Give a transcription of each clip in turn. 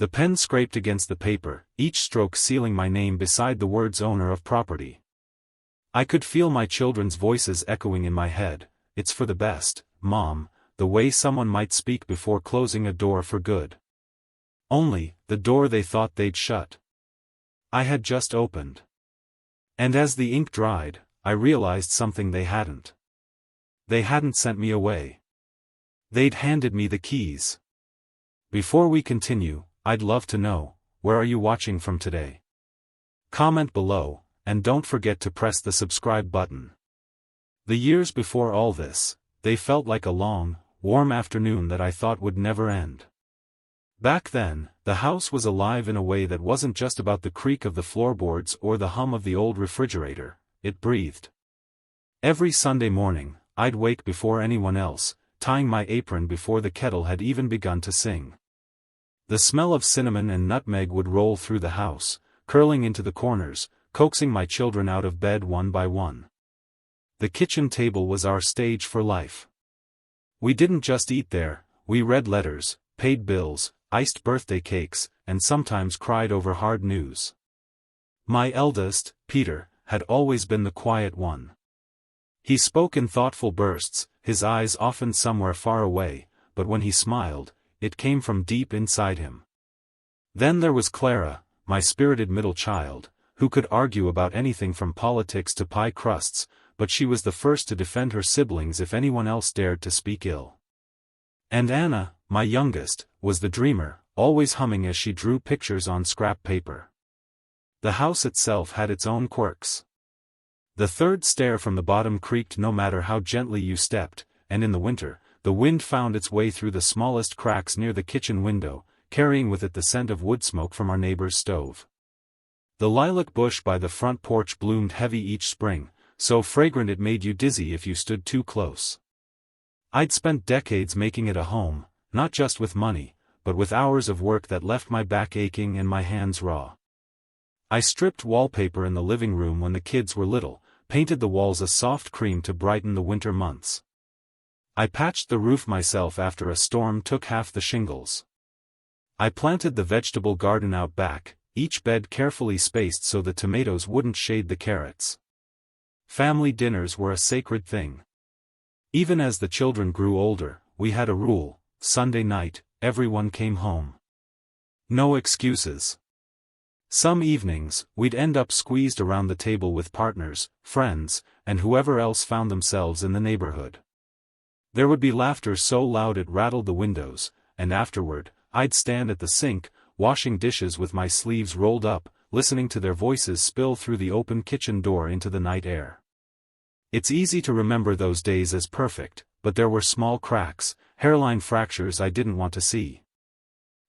The pen scraped against the paper, each stroke sealing my name beside the words owner of property. I could feel my children's voices echoing in my head. It's for the best, Mom, the way someone might speak before closing a door for good. Only, the door they thought they'd shut, I had just opened. And as the ink dried, I realized something they hadn't. They hadn't sent me away. They'd handed me the keys. Before we continue, I'd love to know, where are you watching from today? Comment below, and don't forget to press the subscribe button. The years before all this, they felt like a long, warm afternoon that I thought would never end. Back then, the house was alive in a way that wasn't just about the creak of the floorboards or the hum of the old refrigerator, it breathed. Every Sunday morning, I'd wake before anyone else, tying my apron before the kettle had even begun to sing. The smell of cinnamon and nutmeg would roll through the house, curling into the corners, coaxing my children out of bed one by one. The kitchen table was our stage for life. We didn't just eat there, we read letters, paid bills, iced birthday cakes, and sometimes cried over hard news. My eldest, Peter, had always been the quiet one. He spoke in thoughtful bursts, his eyes often somewhere far away, but when he smiled, it came from deep inside him. Then there was Clara, my spirited middle child, who could argue about anything from politics to pie crusts, but she was the first to defend her siblings if anyone else dared to speak ill. And Anna, my youngest, was the dreamer, always humming as she drew pictures on scrap paper. The house itself had its own quirks. The third stair from the bottom creaked no matter how gently you stepped, and in the winter, the wind found its way through the smallest cracks near the kitchen window, carrying with it the scent of wood smoke from our neighbor's stove. The lilac bush by the front porch bloomed heavy each spring, so fragrant it made you dizzy if you stood too close. I'd spent decades making it a home, not just with money, but with hours of work that left my back aching and my hands raw. I stripped wallpaper in the living room when the kids were little, painted the walls a soft cream to brighten the winter months. I patched the roof myself after a storm took half the shingles. I planted the vegetable garden out back, each bed carefully spaced so the tomatoes wouldn't shade the carrots. Family dinners were a sacred thing. Even as the children grew older, we had a rule: Sunday night, everyone came home. No excuses. Some evenings, we'd end up squeezed around the table with partners, friends, and whoever else found themselves in the neighborhood. There would be laughter so loud it rattled the windows, and afterward, I'd stand at the sink, washing dishes with my sleeves rolled up, listening to their voices spill through the open kitchen door into the night air. It's easy to remember those days as perfect, but there were small cracks, hairline fractures I didn't want to see.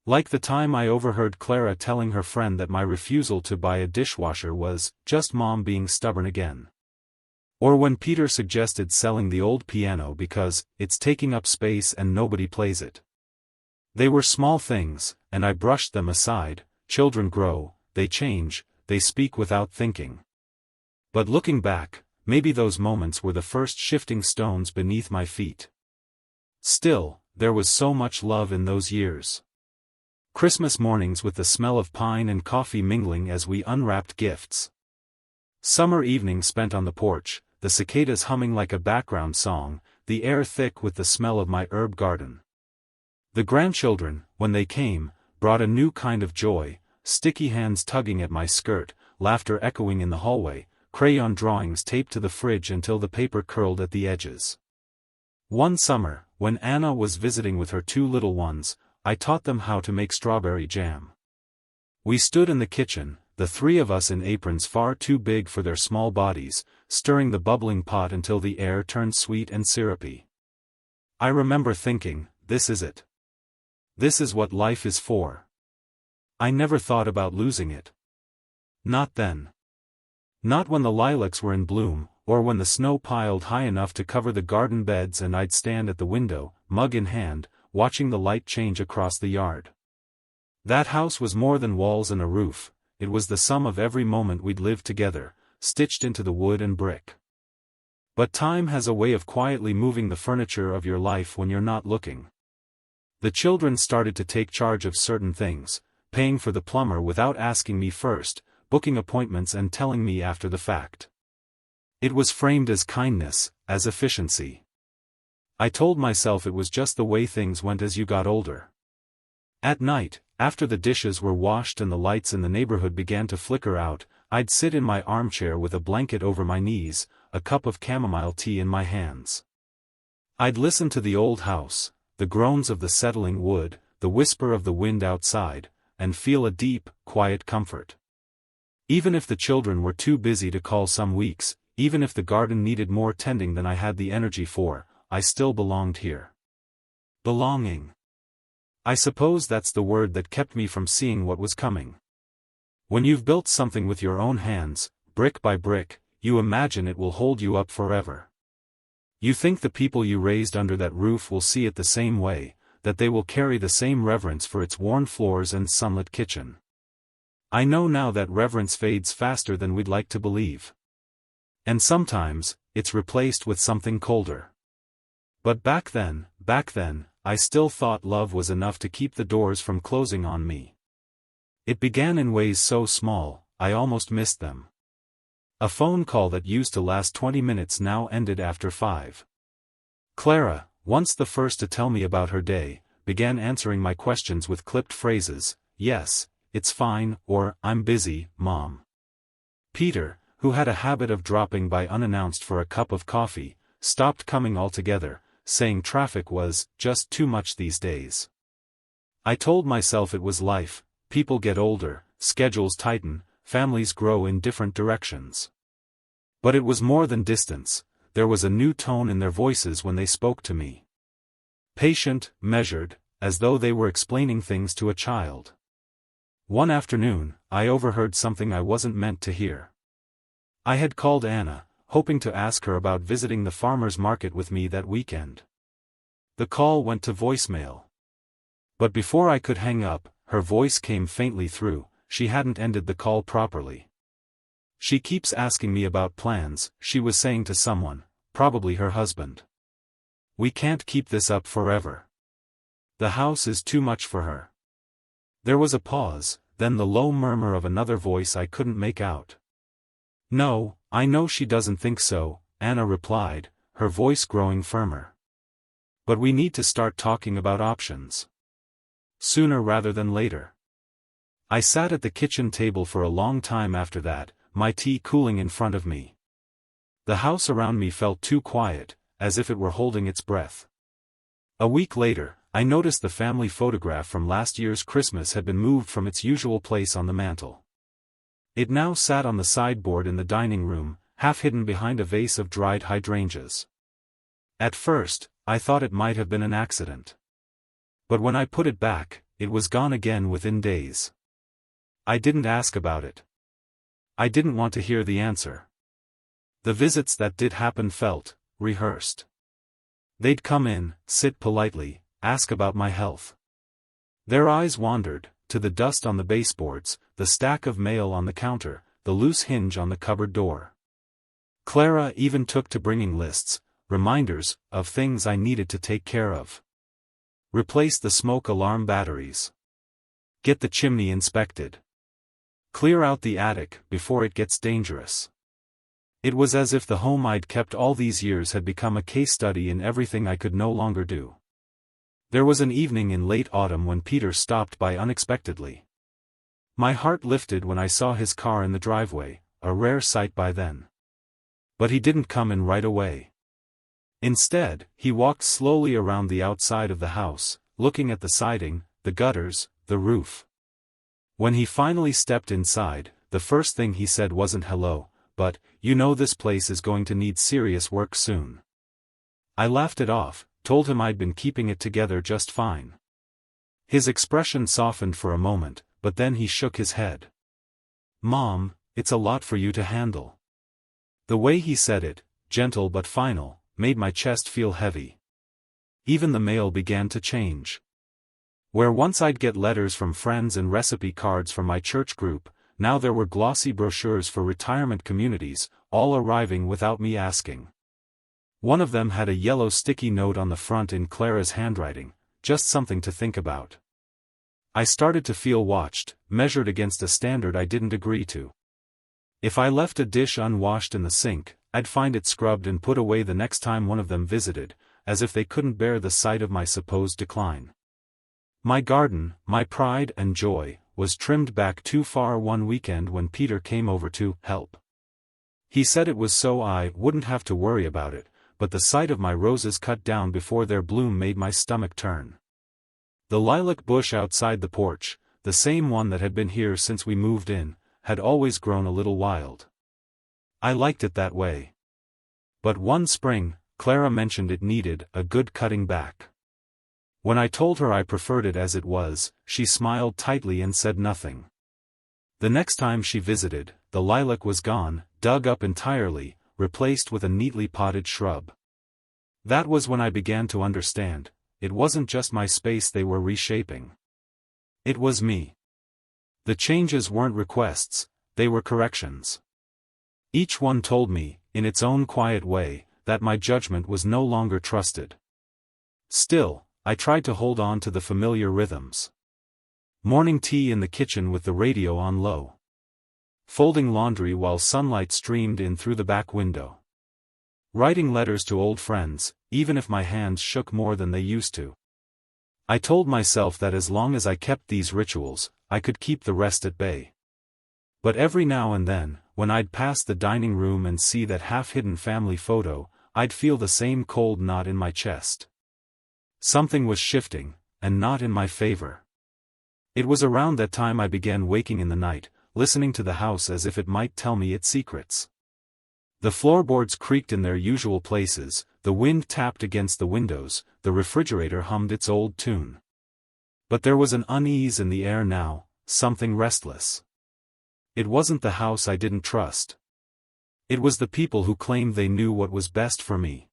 Like the time I overheard Clara telling her friend that my refusal to buy a dishwasher was just Mom being stubborn again. Or when Peter suggested selling the old piano because it's taking up space and nobody plays it. They were small things, and I brushed them aside. Children grow, they change, they speak without thinking. But looking back, maybe those moments were the first shifting stones beneath my feet. Still, there was so much love in those years. Christmas mornings with the smell of pine and coffee mingling as we unwrapped gifts. Summer evenings spent on the porch, the cicadas humming like a background song, the air thick with the smell of my herb garden. The grandchildren, when they came, brought a new kind of joy, sticky hands tugging at my skirt, laughter echoing in the hallway, crayon drawings taped to the fridge until the paper curled at the edges. One summer, when Anna was visiting with her two little ones, I taught them how to make strawberry jam. We stood in the kitchen, the three of us in aprons far too big for their small bodies, stirring the bubbling pot until the air turned sweet and syrupy. I remember thinking, this is it. This is what life is for. I never thought about losing it. Not then. Not when the lilacs were in bloom, or when the snow piled high enough to cover the garden beds and I'd stand at the window, mug in hand, watching the light change across the yard. That house was more than walls and a roof, it was the sum of every moment we'd lived together, stitched into the wood and brick. But time has a way of quietly moving the furniture of your life when you're not looking. The children started to take charge of certain things, paying for the plumber without asking me first, booking appointments and telling me after the fact. It was framed as kindness, as efficiency. I told myself it was just the way things went as you got older. At night, after the dishes were washed and the lights in the neighborhood began to flicker out, I'd sit in my armchair with a blanket over my knees, a cup of chamomile tea in my hands. I'd listen to the old house, the groans of the settling wood, the whisper of the wind outside, and feel a deep, quiet comfort. Even if the children were too busy to call some weeks, even if the garden needed more tending than I had the energy for, I still belonged here. Belonging. I suppose that's the word that kept me from seeing what was coming. When you've built something with your own hands, brick by brick, you imagine it will hold you up forever. You think the people you raised under that roof will see it the same way, that they will carry the same reverence for its worn floors and sunlit kitchen. I know now that reverence fades faster than we'd like to believe. And sometimes, it's replaced with something colder. But back then, I still thought love was enough to keep the doors from closing on me. It began in ways so small, I almost missed them. A phone call that used to last 20 minutes now ended after 5. Clara, once the first to tell me about her day, began answering my questions with clipped phrases, "Yes, it's fine," or "I'm busy, Mom." Peter, who had a habit of dropping by unannounced for a cup of coffee, stopped coming altogether, saying traffic was just too much these days. I told myself it was life, people get older, schedules tighten, families grow in different directions. But it was more than distance, there was a new tone in their voices when they spoke to me. Patient, measured, as though they were explaining things to a child. One afternoon, I overheard something I wasn't meant to hear. I had called Anna, hoping to ask her about visiting the farmer's market with me that weekend. The call went to voicemail. But before I could hang up, her voice came faintly through. She hadn't ended the call properly. "She keeps asking me about plans," she was saying to someone, probably her husband. "We can't keep this up forever. The house is too much for her." There was a pause, then the low murmur of another voice I couldn't make out. "No, I know she doesn't think so," Anna replied, her voice growing firmer. "But we need to start talking about options. Sooner rather than later." I sat at the kitchen table for a long time after that, my tea cooling in front of me. The house around me felt too quiet, as if it were holding its breath. A week later, I noticed the family photograph from last year's Christmas had been moved from its usual place on the mantel. It now sat on the sideboard in the dining room, half hidden behind a vase of dried hydrangeas. At first, I thought it might have been an accident. But when I put it back, it was gone again within days. I didn't ask about it. I didn't want to hear the answer. The visits that did happen felt rehearsed. They'd come in, sit politely, ask about my health. Their eyes wandered to the dust on the baseboards, the stack of mail on the counter, the loose hinge on the cupboard door. Clara even took to bringing lists, reminders, of things I needed to take care of. Replace the smoke alarm batteries. Get the chimney inspected. Clear out the attic before it gets dangerous. It was as if the home I'd kept all these years had become a case study in everything I could no longer do. There was an evening in late autumn when Peter stopped by unexpectedly. My heart lifted when I saw his car in the driveway, a rare sight by then. But he didn't come in right away. Instead, he walked slowly around the outside of the house, looking at the siding, the gutters, the roof. When he finally stepped inside, the first thing he said wasn't hello, but, "You know this place is going to need serious work soon." I laughed it off, told him I'd been keeping it together just fine. His expression softened for a moment, but then he shook his head. "Mom, it's a lot for you to handle." The way he said it, gentle but final, made my chest feel heavy. Even the mail began to change. Where once I'd get letters from friends and recipe cards from my church group, now there were glossy brochures for retirement communities, all arriving without me asking. One of them had a yellow sticky note on the front in Clara's handwriting, "Just something to think about." I started to feel watched, measured against a standard I didn't agree to. If I left a dish unwashed in the sink, I'd find it scrubbed and put away the next time one of them visited, as if they couldn't bear the sight of my supposed decline. My garden, my pride and joy, was trimmed back too far one weekend when Peter came over to help. He said it was so I wouldn't have to worry about it, but the sight of my roses cut down before their bloom made my stomach turn. The lilac bush outside the porch, the same one that had been here since we moved in, had always grown a little wild. I liked it that way. But one spring, Clara mentioned it needed a good cutting back. When I told her I preferred it as it was, she smiled tightly and said nothing. The next time she visited, the lilac was gone, dug up entirely, replaced with a neatly potted shrub. That was when I began to understand, it wasn't just my space they were reshaping. It was me. The changes weren't requests, they were corrections. Each one told me, in its own quiet way, that my judgment was no longer trusted. Still, I tried to hold on to the familiar rhythms. Morning tea in the kitchen with the radio on low. Folding laundry while sunlight streamed in through the back window. Writing letters to old friends, even if my hands shook more than they used to. I told myself that as long as I kept these rituals, I could keep the rest at bay. But every now and then, when I'd pass the dining room and see that half-hidden family photo, I'd feel the same cold knot in my chest. Something was shifting, and not in my favor. It was around that time I began waking in the night, listening to the house as if it might tell me its secrets. The floorboards creaked in their usual places, the wind tapped against the windows, the refrigerator hummed its old tune. But there was an unease in the air now, something restless. It wasn't the house I didn't trust. It was the people who claimed they knew what was best for me.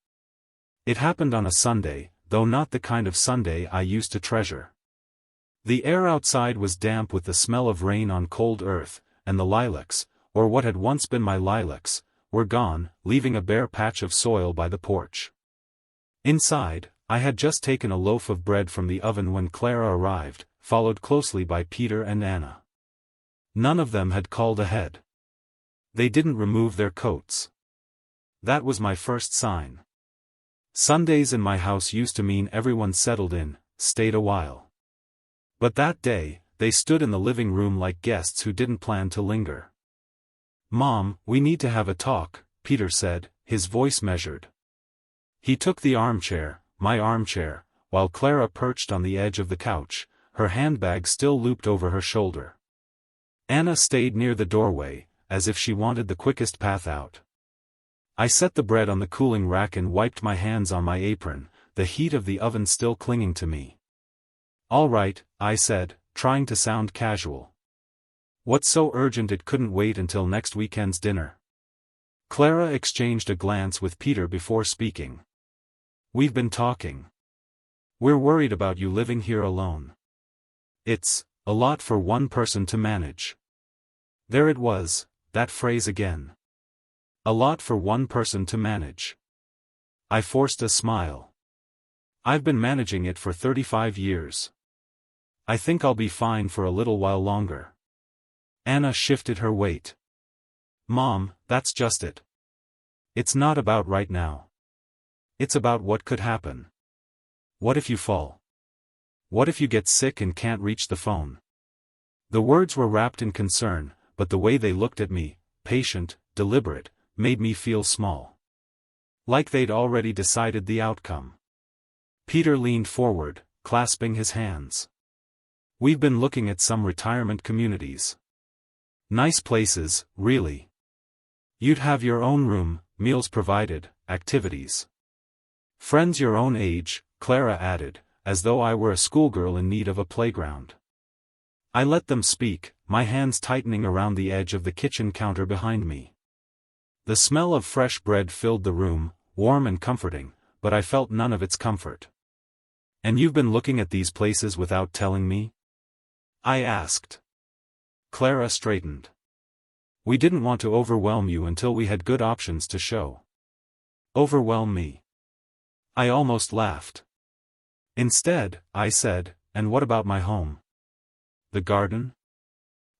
It happened on a Sunday, though not the kind of Sunday I used to treasure. The air outside was damp with the smell of rain on cold earth, and the lilacs, or what had once been my lilacs, were gone, leaving a bare patch of soil by the porch. Inside, I had just taken a loaf of bread from the oven when Clara arrived, followed closely by Peter and Anna. None of them had called ahead. They didn't remove their coats. That was my first sign. Sundays in my house used to mean everyone settled in, stayed a while. But that day, they stood in the living room like guests who didn't plan to linger. "Mom, we need to have a talk," Peter said, his voice measured. He took the armchair, my armchair, while Clara perched on the edge of the couch, her handbag still looped over her shoulder. Anna stayed near the doorway, as if she wanted the quickest path out. I set the bread on the cooling rack and wiped my hands on my apron, the heat of the oven still clinging to me. "All right," I said, trying to sound casual. "What's so urgent it couldn't wait until next weekend's dinner?" Clara exchanged a glance with Peter before speaking. "We've been talking. We're worried about you living here alone. It's a lot for one person to manage." There it was, that phrase again. A lot for one person to manage. I forced a smile. I've been managing it for 35 years. I think I'll be fine for a little while longer. Anna shifted her weight. "Mom, that's just it. It's not about right now. It's about what could happen. What if you fall? What if you get sick and can't reach the phone?" The words were wrapped in concern, but the way they looked at me, patient, deliberate, made me feel small. Like they'd already decided the outcome. Peter leaned forward, clasping his hands. "We've been looking at some retirement communities. Nice places, really. You'd have your own room, meals provided, activities. Friends your own age," Clara added, as though I were a schoolgirl in need of a playground. I let them speak, my hands tightening around the edge of the kitchen counter behind me. The smell of fresh bread filled the room, warm and comforting, but I felt none of its comfort. "And you've been looking at these places without telling me?" I asked. Clara straightened. "We didn't want to overwhelm you until we had good options to show." "Overwhelm me?" I almost laughed. "Instead," I said, "and what about my home? The garden?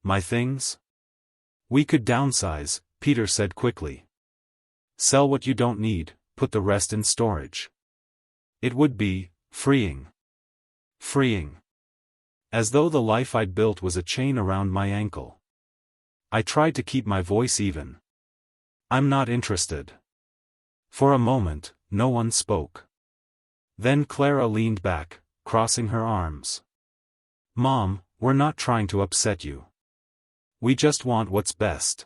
My things? We could downsize, Peter said quickly. Sell what you don't need, put the rest in storage. It would be freeing. Freeing. As though the life I'd built was a chain around my ankle. I tried to keep my voice even. I'm not interested. For a moment, no one spoke. Then Clara leaned back, crossing her arms. Mom, we're not trying to upset you. We just want what's best.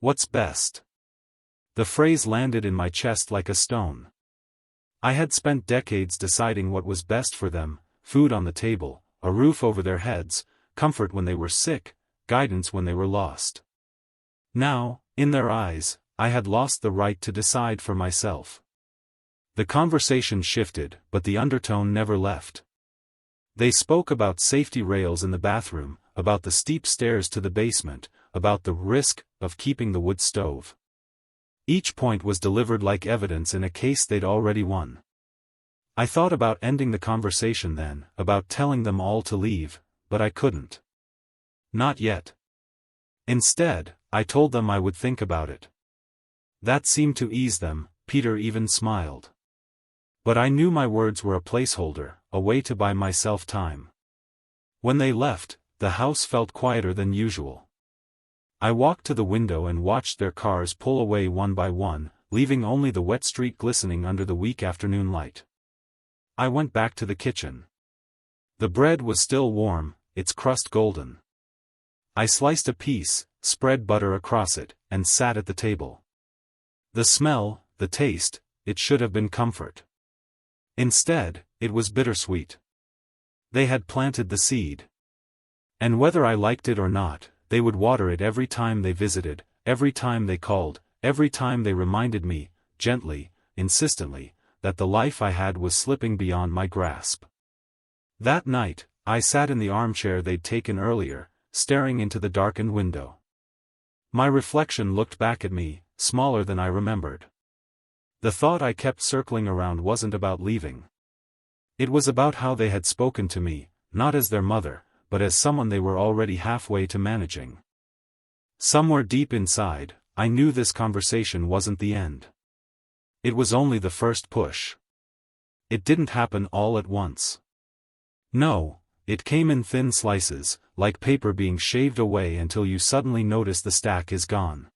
What's best? The phrase landed in my chest like a stone. I had spent decades deciding what was best for them: food on the table, a roof over their heads, comfort when they were sick, guidance when they were lost. Now, in their eyes, I had lost the right to decide for myself. The conversation shifted, but the undertone never left. They spoke about safety rails in the bathroom, about the steep stairs to the basement, about the risk of keeping the wood stove. Each point was delivered like evidence in a case they'd already won. I thought about ending the conversation then, about telling them all to leave, but I couldn't. Not yet. Instead, I told them I would think about it. That seemed to ease them. Peter even smiled. But I knew my words were a placeholder, a way to buy myself time. When they left, the house felt quieter than usual. I walked to the window and watched their cars pull away one by one, leaving only the wet street glistening under the weak afternoon light. I went back to the kitchen. The bread was still warm, its crust golden. I sliced a piece, spread butter across it, and sat at the table. The smell, the taste, it should have been comfort. Instead, it was bittersweet. They had planted the seed. And whether I liked it or not, they would water it every time they visited, every time they called, every time they reminded me, gently, insistently, that the life I had was slipping beyond my grasp. That night, I sat in the armchair they'd taken earlier, staring into the darkened window. My reflection looked back at me, smaller than I remembered. The thought I kept circling around wasn't about leaving. It was about how they had spoken to me, not as their mother, but as someone they were already halfway to managing. Somewhere deep inside, I knew this conversation wasn't the end. It was only the first push. It didn't happen all at once. No, it came in thin slices, like paper being shaved away until you suddenly notice the stack is gone.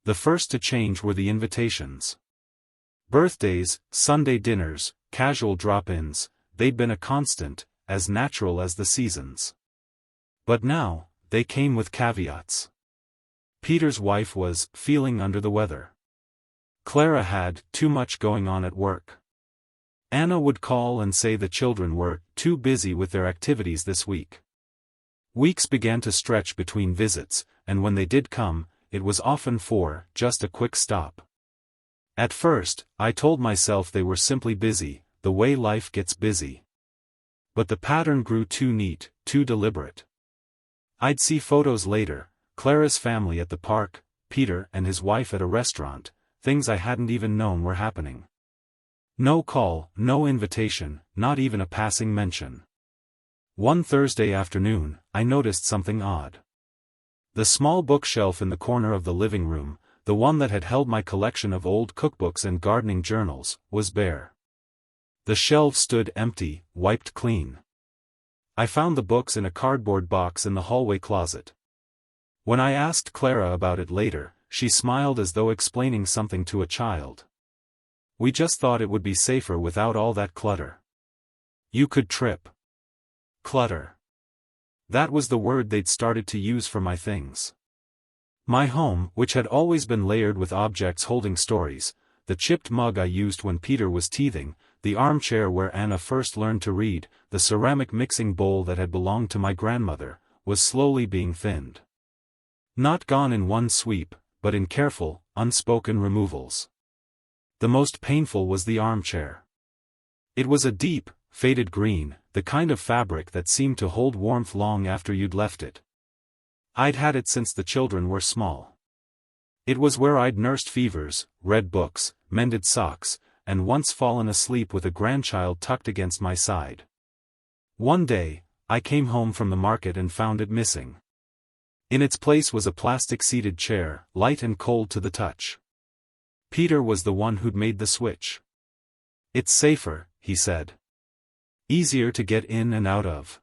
The first to change were the invitations. Birthdays, Sunday dinners, casual drop-ins, they'd been a constant, as natural as the seasons. But now, they came with caveats. Peter's wife was feeling under the weather. Clara had too much going on at work. Anna would call and say the children were too busy with their activities this week. Weeks began to stretch between visits, and when they did come, it was often for just a quick stop. At first, I told myself they were simply busy, the way life gets busy. But the pattern grew too neat, too deliberate. I'd see photos later, Clara's family at the park, Peter and his wife at a restaurant, things I hadn't even known were happening. No call, no invitation, not even a passing mention. One Thursday afternoon, I noticed something odd. The small bookshelf in the corner of the living room, the one that had held my collection of old cookbooks and gardening journals, was bare. The shelves stood empty, wiped clean. I found the books in a cardboard box in the hallway closet. When I asked Clara about it later, she smiled as though explaining something to a child. We just thought it would be safer without all that clutter. You could trip. Clutter. That was the word they'd started to use for my things. My home, which had always been layered with objects holding stories, the chipped mug I used when Peter was teething, the armchair where Anna first learned to read, the ceramic mixing bowl that had belonged to my grandmother, was slowly being thinned. Not gone in one sweep, but in careful, unspoken removals. The most painful was the armchair. It was a deep, faded green, the kind of fabric that seemed to hold warmth long after you'd left it. I'd had it since the children were small. It was where I'd nursed fevers, read books, mended socks, and once fallen asleep with a grandchild tucked against my side. One day, I came home from the market and found it missing. In its place was a plastic-seated chair, light and cold to the touch. Peter was the one who'd made the switch. "It's safer," he said. "Easier to get in and out of."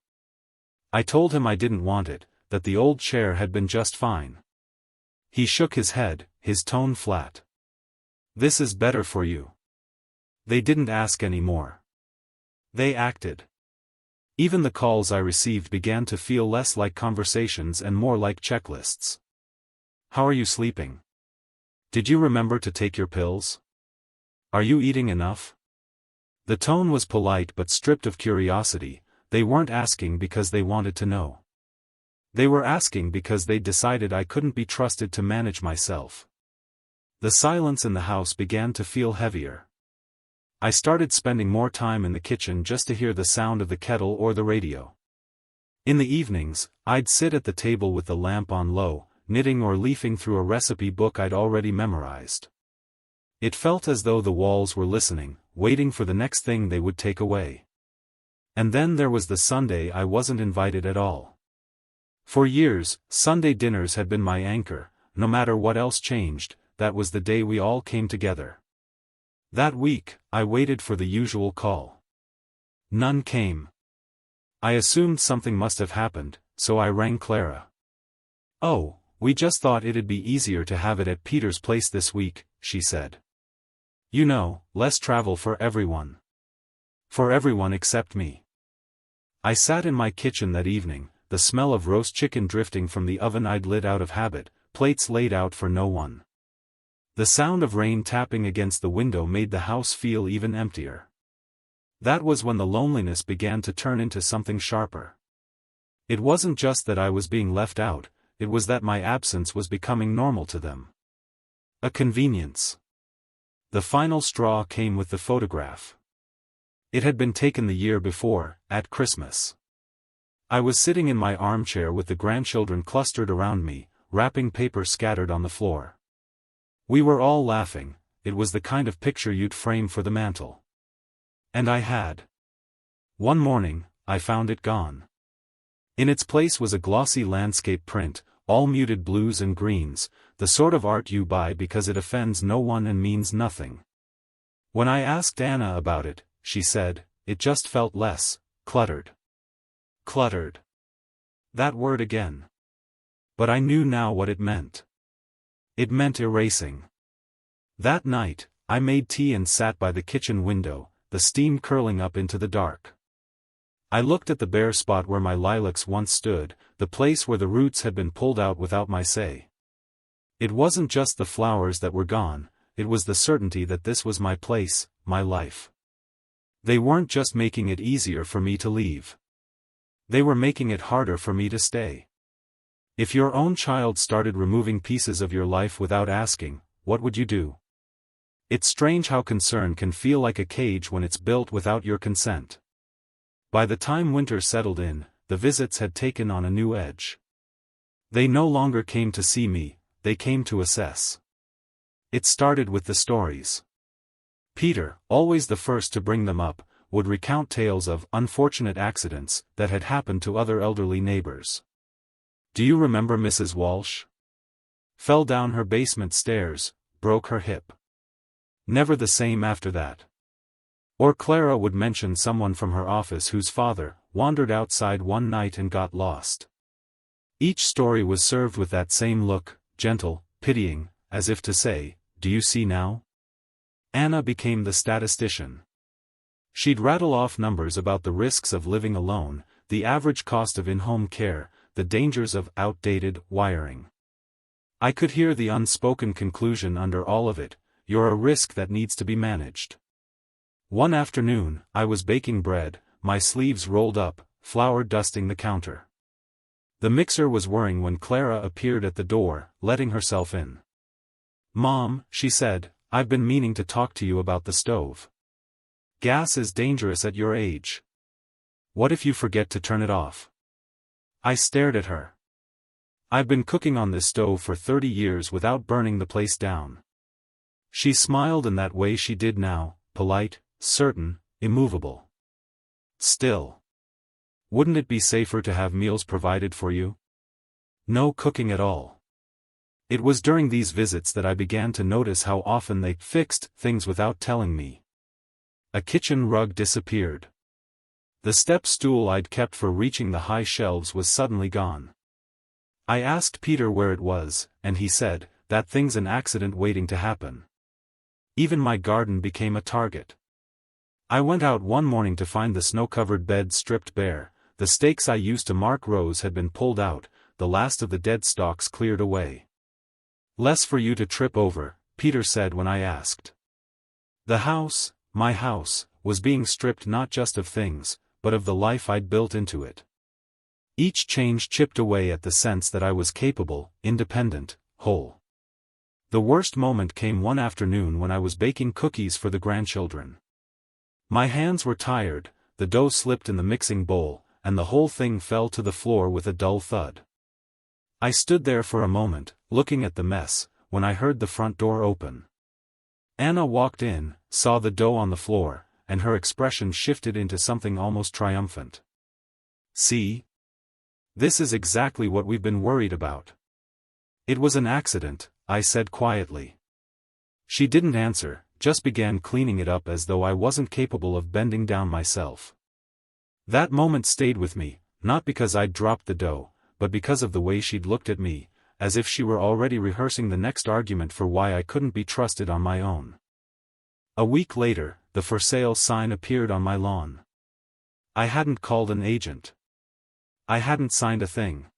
I told him I didn't want it, that the old chair had been just fine. He shook his head, his tone flat. "This is better for you." They didn't ask any more. They acted. Even the calls I received began to feel less like conversations and more like checklists. "How are you sleeping? Did you remember to take your pills? Are you eating enough?" The tone was polite but stripped of curiosity. They weren't asking because they wanted to know. They were asking because they'd decided I couldn't be trusted to manage myself. The silence in the house began to feel heavier. I started spending more time in the kitchen just to hear the sound of the kettle or the radio. In the evenings, I'd sit at the table with the lamp on low, knitting or leafing through a recipe book I'd already memorized. It felt as though the walls were listening, waiting for the next thing they would take away. And then there was the Sunday I wasn't invited at all. For years, Sunday dinners had been my anchor. No matter what else changed, that was the day we all came together. That week, I waited for the usual call. None came. I assumed something must have happened, so I rang Clara. "Oh, we just thought it'd be easier to have it at Peter's place this week," she said. "You know, less travel for everyone. For everyone except me." I sat in my kitchen that evening, the smell of roast chicken drifting from the oven I'd lit out of habit, plates laid out for no one. The sound of rain tapping against the window made the house feel even emptier. That was when the loneliness began to turn into something sharper. It wasn't just that I was being left out, it was that my absence was becoming normal to them. A convenience. The final straw came with the photograph. It had been taken the year before, at Christmas. I was sitting in my armchair with the grandchildren clustered around me, wrapping paper scattered on the floor. We were all laughing. It was the kind of picture you'd frame for the mantel. And I had. One morning, I found it gone. In its place was a glossy landscape print, all muted blues and greens, the sort of art you buy because it offends no one and means nothing. When I asked Anna about it, she said, it just felt less cluttered. Cluttered. That word again. But I knew now what it meant. It meant erasing. That night, I made tea and sat by the kitchen window, the steam curling up into the dark. I looked at the bare spot where my lilacs once stood, the place where the roots had been pulled out without my say. It wasn't just the flowers that were gone, it was the certainty that this was my place, my life. They weren't just making it easier for me to leave. They were making it harder for me to stay. If your own child started removing pieces of your life without asking, what would you do? It's strange how concern can feel like a cage when it's built without your consent. By the time winter settled in, the visits had taken on a new edge. They no longer came to see me, they came to assess. It started with the stories. Peter, always the first to bring them up, would recount tales of unfortunate accidents that had happened to other elderly neighbors. "Do you remember Mrs. Walsh? Fell down her basement stairs, broke her hip. Never the same after that." Or Clara would mention someone from her office whose father wandered outside one night and got lost. Each story was served with that same look, gentle, pitying, as if to say, "Do you see now?" Anna became the statistician. She'd rattle off numbers about the risks of living alone, the average cost of in-home care, the dangers of outdated wiring. I could hear the unspoken conclusion under all of it: you're a risk that needs to be managed. One afternoon, I was baking bread, my sleeves rolled up, flour dusting the counter. The mixer was whirring when Clara appeared at the door, letting herself in. "Mom," she said, "I've been meaning to talk to you about the stove. Gas is dangerous at your age. What if you forget to turn it off?" I stared at her. "I've been cooking on this stove for 30 years without burning the place down." She smiled in that way she did now, polite, certain, immovable. Still. Wouldn't it be safer to have meals provided for you? No cooking at all. It was during these visits that I began to notice how often they fixed things without telling me. A kitchen rug disappeared. The step stool I'd kept for reaching the high shelves was suddenly gone. I asked Peter where it was, and he said, "That thing's an accident waiting to happen." Even my garden became a target. I went out one morning to find the snow-covered bed stripped bare. The stakes I used to mark rows had been pulled out, the last of the dead stalks cleared away. "Less for you to trip over," Peter said when I asked. The house, my house, was being stripped not just of things, but of the life I'd built into it. Each change chipped away at the sense that I was capable, independent, whole. The worst moment came one afternoon when I was baking cookies for the grandchildren. My hands were tired, the dough slipped in the mixing bowl, and the whole thing fell to the floor with a dull thud. I stood there for a moment, looking at the mess, when I heard the front door open. Anna walked in, saw the dough on the floor, and her expression shifted into something almost triumphant. "See? This is exactly what we've been worried about." "It was an accident," I said quietly. She didn't answer, just began cleaning it up as though I wasn't capable of bending down myself. That moment stayed with me, not because I'd dropped the dough, but because of the way she'd looked at me, as if she were already rehearsing the next argument for why I couldn't be trusted on my own. A week later, the for sale sign appeared on my lawn. I hadn't called an agent. I hadn't signed a thing.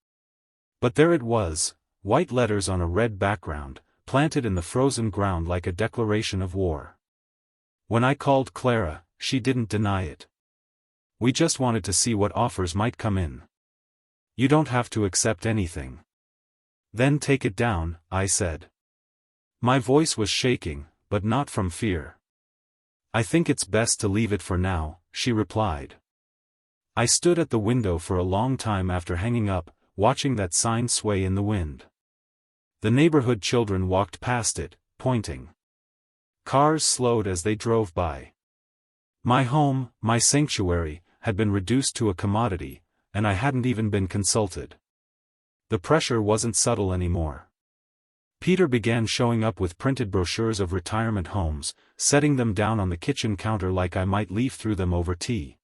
But there it was, white letters on a red background, planted in the frozen ground like a declaration of war. When I called Clara, she didn't deny it. "We just wanted to see what offers might come in. You don't have to accept anything." "Then take it down," I said. My voice was shaking, but not from fear. "I think it's best to leave it for now," she replied. I stood at the window for a long time after hanging up, watching that sign sway in the wind. The neighborhood children walked past it, pointing. Cars slowed as they drove by. My home, my sanctuary, had been reduced to a commodity, and I hadn't even been consulted. The pressure wasn't subtle anymore. Peter began showing up with printed brochures of retirement homes, setting them down on the kitchen counter like I might leaf through them over tea.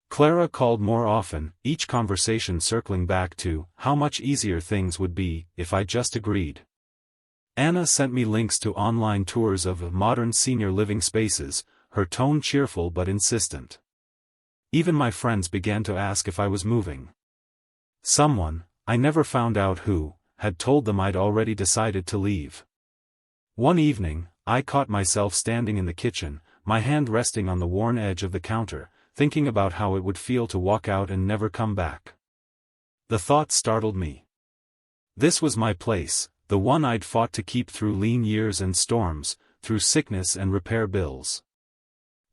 Clara called more often, each conversation circling back to how much easier things would be if I just agreed. Anna sent me links to online tours of modern senior living spaces, her tone cheerful but insistent. Even my friends began to ask if I was moving. Someone, I never found out who, had told them I'd already decided to leave. One evening, I caught myself standing in the kitchen, my hand resting on the worn edge of the counter, thinking about how it would feel to walk out and never come back. The thought startled me. This was my place, the one I'd fought to keep through lean years and storms, through sickness and repair bills.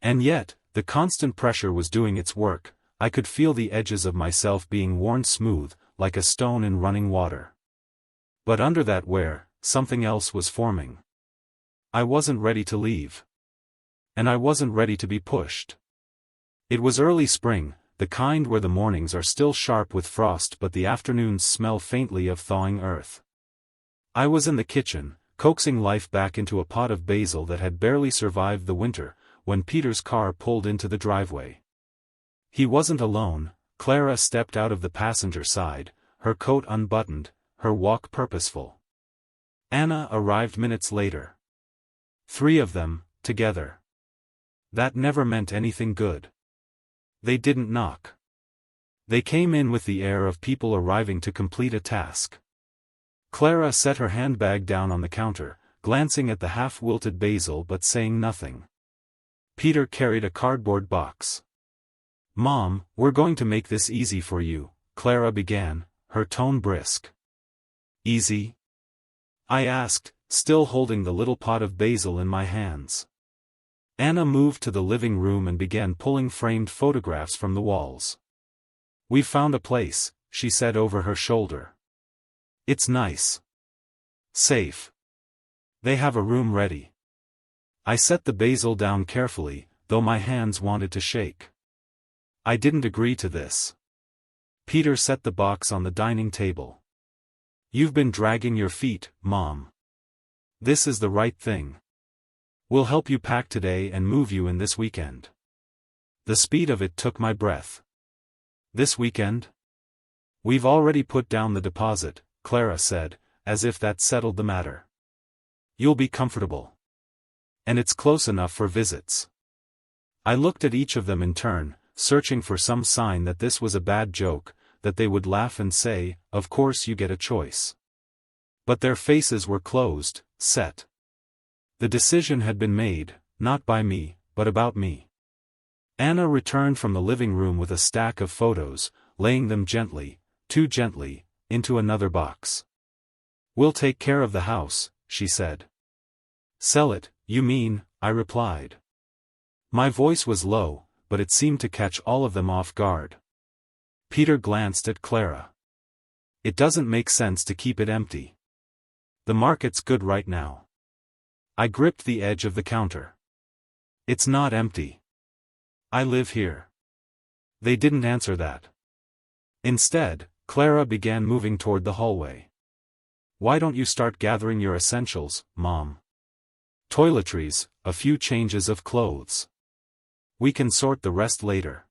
And yet, the constant pressure was doing its work. I could feel the edges of myself being worn smooth, like a stone in running water. But under that wear, something else was forming. I wasn't ready to leave. And I wasn't ready to be pushed. It was early spring, the kind where the mornings are still sharp with frost but the afternoons smell faintly of thawing earth. I was in the kitchen, coaxing life back into a pot of basil that had barely survived the winter, when Peter's car pulled into the driveway. He wasn't alone. Clara stepped out of the passenger side, her coat unbuttoned, her walk purposeful. Anna arrived minutes later. 3 of them, together. That never meant anything good. They didn't knock. They came in with the air of people arriving to complete a task. Clara set her handbag down on the counter, glancing at the half-wilted basil but saying nothing. Peter carried a cardboard box. "Mom, we're going to make this easy for you," Clara began, her tone brisk. "Easy?" I asked, still holding the little pot of basil in my hands. Anna moved to the living room and began pulling framed photographs from the walls. "We've found a place," she said over her shoulder. "It's nice. Safe. They have a room ready." I set the basil down carefully, though my hands wanted to shake. I didn't agree to this. Peter set the box on the dining table. "You've been dragging your feet, Mom. This is the right thing. We'll help you pack today and move you in this weekend." The speed of it took my breath. "This weekend?" "We've already put down the deposit," Clara said, as if that settled the matter. "You'll be comfortable. And it's close enough for visits." I looked at each of them in turn, searching for some sign that this was a bad joke, that they would laugh and say, "Of course you get a choice." But their faces were closed, set. The decision had been made, not by me, but about me. Anna returned from the living room with a stack of photos, laying them gently, too gently, into another box. "We'll take care of the house," she said. "Sell it, you mean," I replied. My voice was low, but it seemed to catch all of them off guard. Peter glanced at Clara. "It doesn't make sense to keep it empty. The market's good right now." I gripped the edge of the counter. "It's not empty. I live here." They didn't answer that. Instead, Clara began moving toward the hallway. "Why don't you start gathering your essentials, Mom? Toiletries, a few changes of clothes. We can sort the rest later."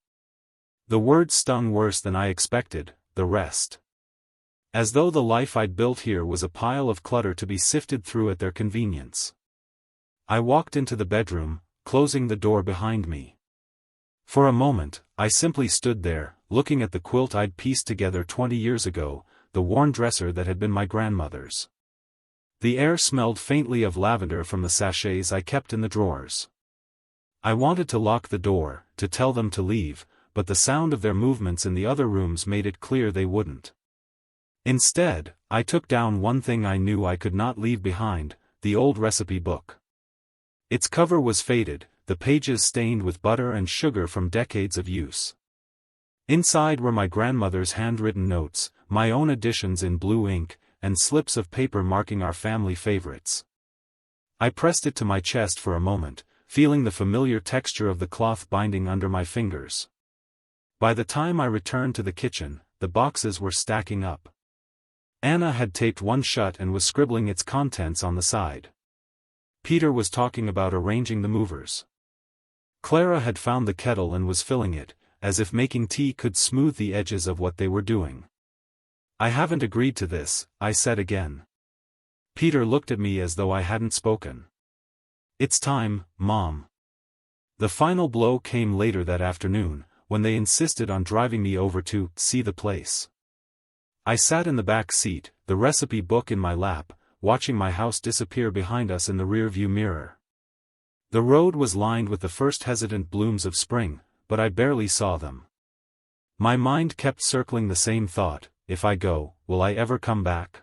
The word stung worse than I expected, the rest. As though the life I'd built here was a pile of clutter to be sifted through at their convenience. I walked into the bedroom, closing the door behind me. For a moment, I simply stood there, looking at the quilt I'd pieced together 20 years ago, the worn dresser that had been my grandmother's. The air smelled faintly of lavender from the sachets I kept in the drawers. I wanted to lock the door, to tell them to leave, but the sound of their movements in the other rooms made it clear they wouldn't. Instead, I took down one thing I knew I could not leave behind, the old recipe book. Its cover was faded, the pages stained with butter and sugar from decades of use. Inside were my grandmother's handwritten notes, my own additions in blue ink, and slips of paper marking our family favorites. I pressed it to my chest for a moment, feeling the familiar texture of the cloth binding under my fingers. By the time I returned to the kitchen, the boxes were stacking up. Anna had taped one shut and was scribbling its contents on the side. Peter was talking about arranging the movers. Clara had found the kettle and was filling it, as if making tea could smooth the edges of what they were doing. "I haven't agreed to this," I said again. Peter looked at me as though I hadn't spoken. "It's time, Mom." The final blow came later that afternoon, when they insisted on driving me over to see the place. I sat in the back seat, the recipe book in my lap, watching my house disappear behind us in the rearview mirror. The road was lined with the first hesitant blooms of spring, but I barely saw them. My mind kept circling the same thought: if I go, will I ever come back?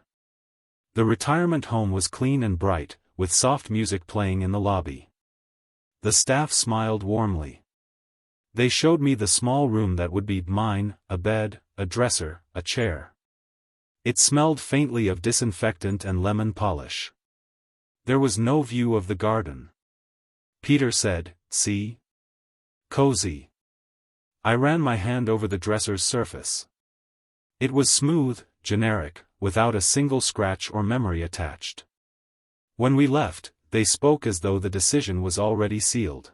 The retirement home was clean and bright, with soft music playing in the lobby. The staff smiled warmly. They showed me the small room that would be mine, a bed, a dresser, a chair. It smelled faintly of disinfectant and lemon polish. There was no view of the garden. Peter said, "See? Cozy." I ran my hand over the dresser's surface. It was smooth, generic, without a single scratch or memory attached. When we left, they spoke as though the decision was already sealed.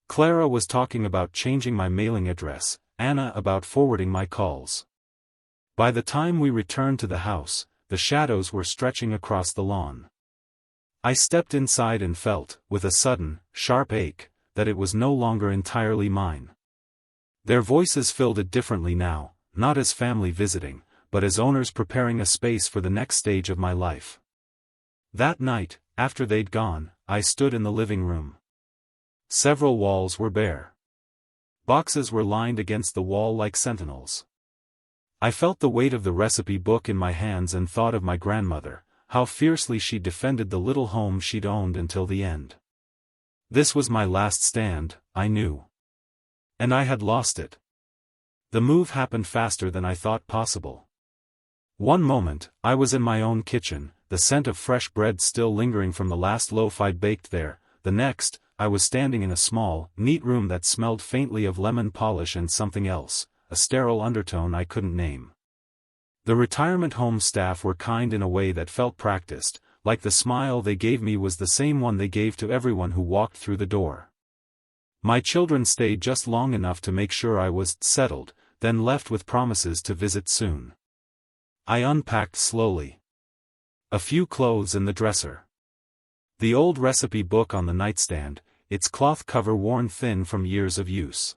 Clara was talking about changing my mailing address, Anna about forwarding my calls. By the time we returned to the house, the shadows were stretching across the lawn. I stepped inside and felt, with a sudden, sharp ache, that it was no longer entirely mine. Their voices filled it differently now, not as family visiting, but as owners preparing a space for the next stage of my life. That night, after they'd gone, I stood in the living room. Several walls were bare. Boxes were lined against the wall like sentinels. I felt the weight of the recipe book in my hands and thought of my grandmother, how fiercely she defended the little home she'd owned until the end. This was my last stand, I knew. And I had lost it. The move happened faster than I thought possible. One moment, I was in my own kitchen, the scent of fresh bread still lingering from the last loaf I'd baked there. The next, I was standing in a small, neat room that smelled faintly of lemon polish and something else, a sterile undertone I couldn't name. The retirement home staff were kind in a way that felt practiced, like the smile they gave me was the same one they gave to everyone who walked through the door. My children stayed just long enough to make sure I was settled, then left with promises to visit soon. I unpacked slowly. A few clothes in the dresser. The old recipe book on the nightstand, its cloth cover worn thin from years of use.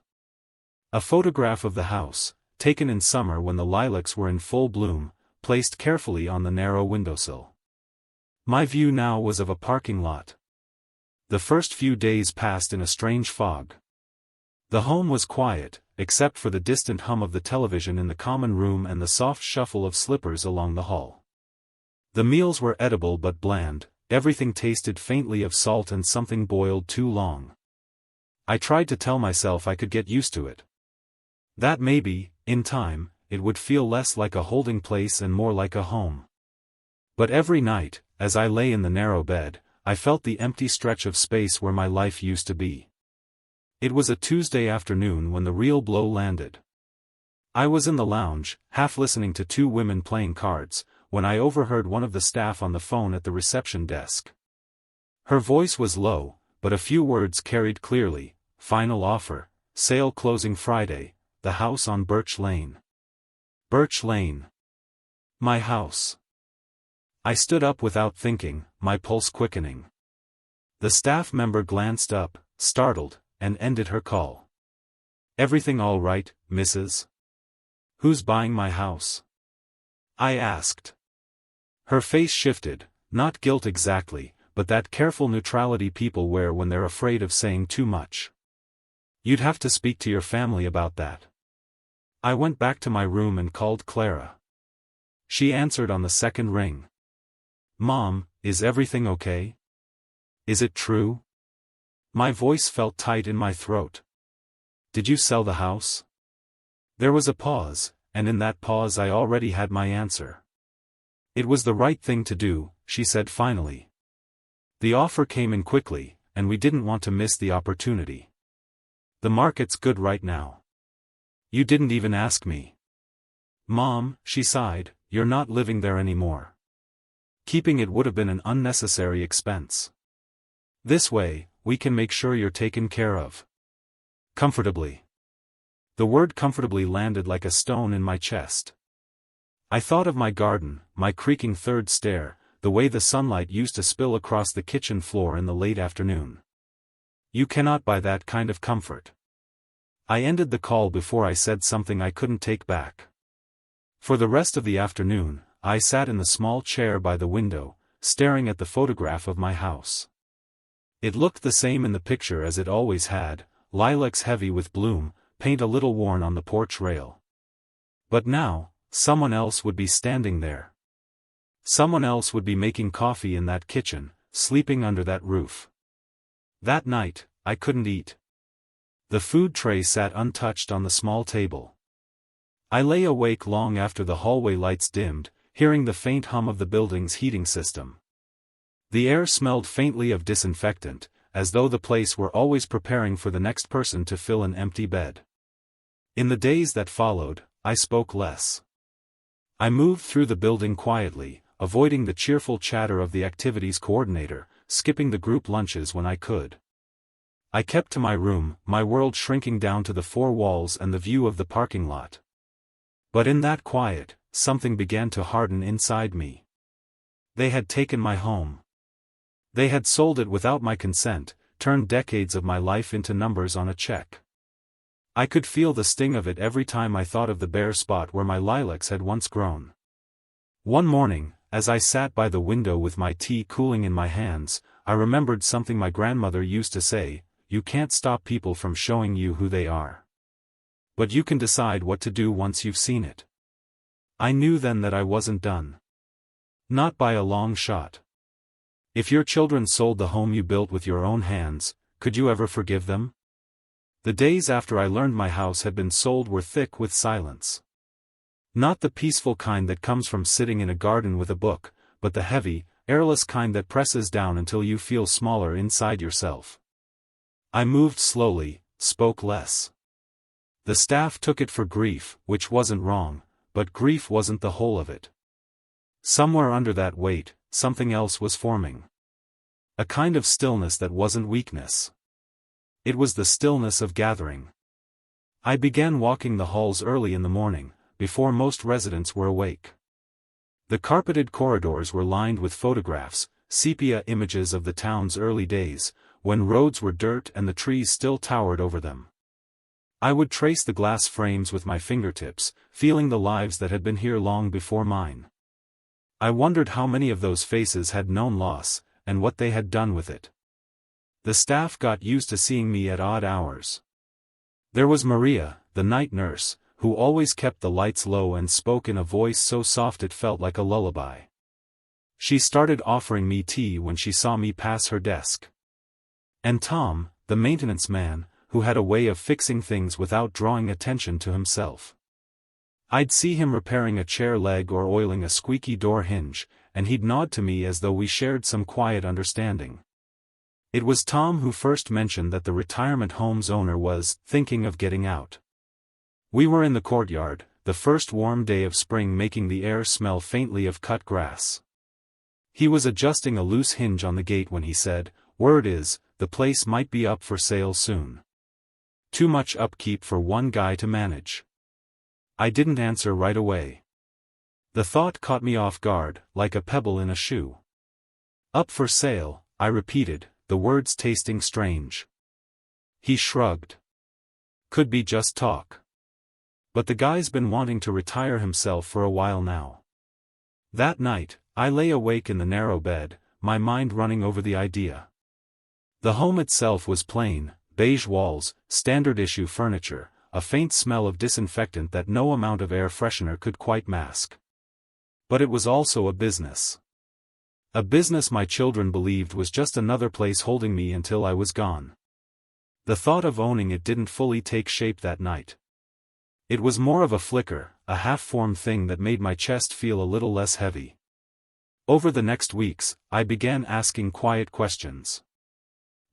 A photograph of the house, taken in summer when the lilacs were in full bloom, placed carefully on the narrow windowsill. My view now was of a parking lot. The first few days passed in a strange fog. The home was quiet, except for the distant hum of the television in the common room and the soft shuffle of slippers along the hall. The meals were edible but bland, everything tasted faintly of salt and something boiled too long. I tried to tell myself I could get used to it. That maybe, in time, it would feel less like a holding place and more like a home. But every night, as I lay in the narrow bed, I felt the empty stretch of space where my life used to be. It was a Tuesday afternoon when the real blow landed. I was in the lounge, half listening to two women playing cards, when I overheard one of the staff on the phone at the reception desk. Her voice was low, but a few words carried clearly: final offer, sale closing Friday, the house on Birch Lane. Birch Lane. My house. I stood up without thinking, my pulse quickening. The staff member glanced up, startled, and ended her call. "Everything all right, Mrs.? Who's buying my house?" I asked. Her face shifted, not guilt exactly, but that careful neutrality people wear when they're afraid of saying too much. "You'd have to speak to your family about that." I went back to my room and called Clara. She answered on the second ring. "Mom, is everything okay? Is it true?" My voice felt tight in my throat. "Did you sell the house?" There was a pause, and in that pause I already had my answer. "It was the right thing to do," she said finally. "The offer came in quickly, and we didn't want to miss the opportunity. The market's good right now. You didn't even ask me." "Mom," she sighed, "you're not living there anymore. Keeping it would have been an unnecessary expense. This way, we can make sure you're taken care of. Comfortably." The word comfortably landed like a stone in my chest. I thought of my garden, my creaking third stair, the way the sunlight used to spill across the kitchen floor in the late afternoon. You cannot buy that kind of comfort. I ended the call before I said something I couldn't take back. For the rest of the afternoon, I sat in the small chair by the window, staring at the photograph of my house. It looked the same in the picture as it always had, lilacs heavy with bloom, paint a little worn on the porch rail. But now, someone else would be standing there. Someone else would be making coffee in that kitchen, sleeping under that roof. That night, I couldn't eat. The food tray sat untouched on the small table. I lay awake long after the hallway lights dimmed, hearing the faint hum of the building's heating system. The air smelled faintly of disinfectant, as though the place were always preparing for the next person to fill an empty bed. In the days that followed, I spoke less. I moved through the building quietly, avoiding the cheerful chatter of the activities coordinator, skipping the group lunches when I could. I kept to my room, my world shrinking down to the four walls and the view of the parking lot. But in that quiet, something began to harden inside me. They had taken my home. They had sold it without my consent, turned decades of my life into numbers on a check. I could feel the sting of it every time I thought of the bare spot where my lilacs had once grown. One morning, as I sat by the window with my tea cooling in my hands, I remembered something my grandmother used to say: "You can't stop people from showing you who they are. But you can decide what to do once you've seen it." I knew then that I wasn't done. Not by a long shot. If your children sold the home you built with your own hands, could you ever forgive them? The days after I learned my house had been sold were thick with silence. Not the peaceful kind that comes from sitting in a garden with a book, but the heavy, airless kind that presses down until you feel smaller inside yourself. I moved slowly, spoke less. The staff took it for grief, which wasn't wrong, but grief wasn't the whole of it. Somewhere under that weight, something else was forming. A kind of stillness that wasn't weakness. It was the stillness of gathering. I began walking the halls early in the morning, before most residents were awake. The carpeted corridors were lined with photographs, sepia images of the town's early days, when roads were dirt and the trees still towered over them. I would trace the glass frames with my fingertips, feeling the lives that had been here long before mine. I wondered how many of those faces had known loss, and what they had done with it. The staff got used to seeing me at odd hours. There was Maria, the night nurse, who always kept the lights low and spoke in a voice so soft it felt like a lullaby. She started offering me tea when she saw me pass her desk. And Tom, the maintenance man, who had a way of fixing things without drawing attention to himself. I'd see him repairing a chair leg or oiling a squeaky door hinge, and he'd nod to me as though we shared some quiet understanding. It was Tom who first mentioned that the retirement home's owner was thinking of getting out. We were in the courtyard, the first warm day of spring making the air smell faintly of cut grass. He was adjusting a loose hinge on the gate when he said, "Word is, the place might be up for sale soon. Too much upkeep for one guy to manage." I didn't answer right away. The thought caught me off guard, like a pebble in a shoe. "Up for sale," I repeated, the words tasting strange. He shrugged. "Could be just talk. But the guy's been wanting to retire himself for a while now." That night, I lay awake in the narrow bed, my mind running over the idea. The home itself was plain, beige walls, standard-issue furniture, a faint smell of disinfectant that no amount of air freshener could quite mask. But it was also a business. A business my children believed was just another place holding me until I was gone. The thought of owning it didn't fully take shape that night. It was more of a flicker, a half-formed thing that made my chest feel a little less heavy. Over the next weeks, I began asking quiet questions.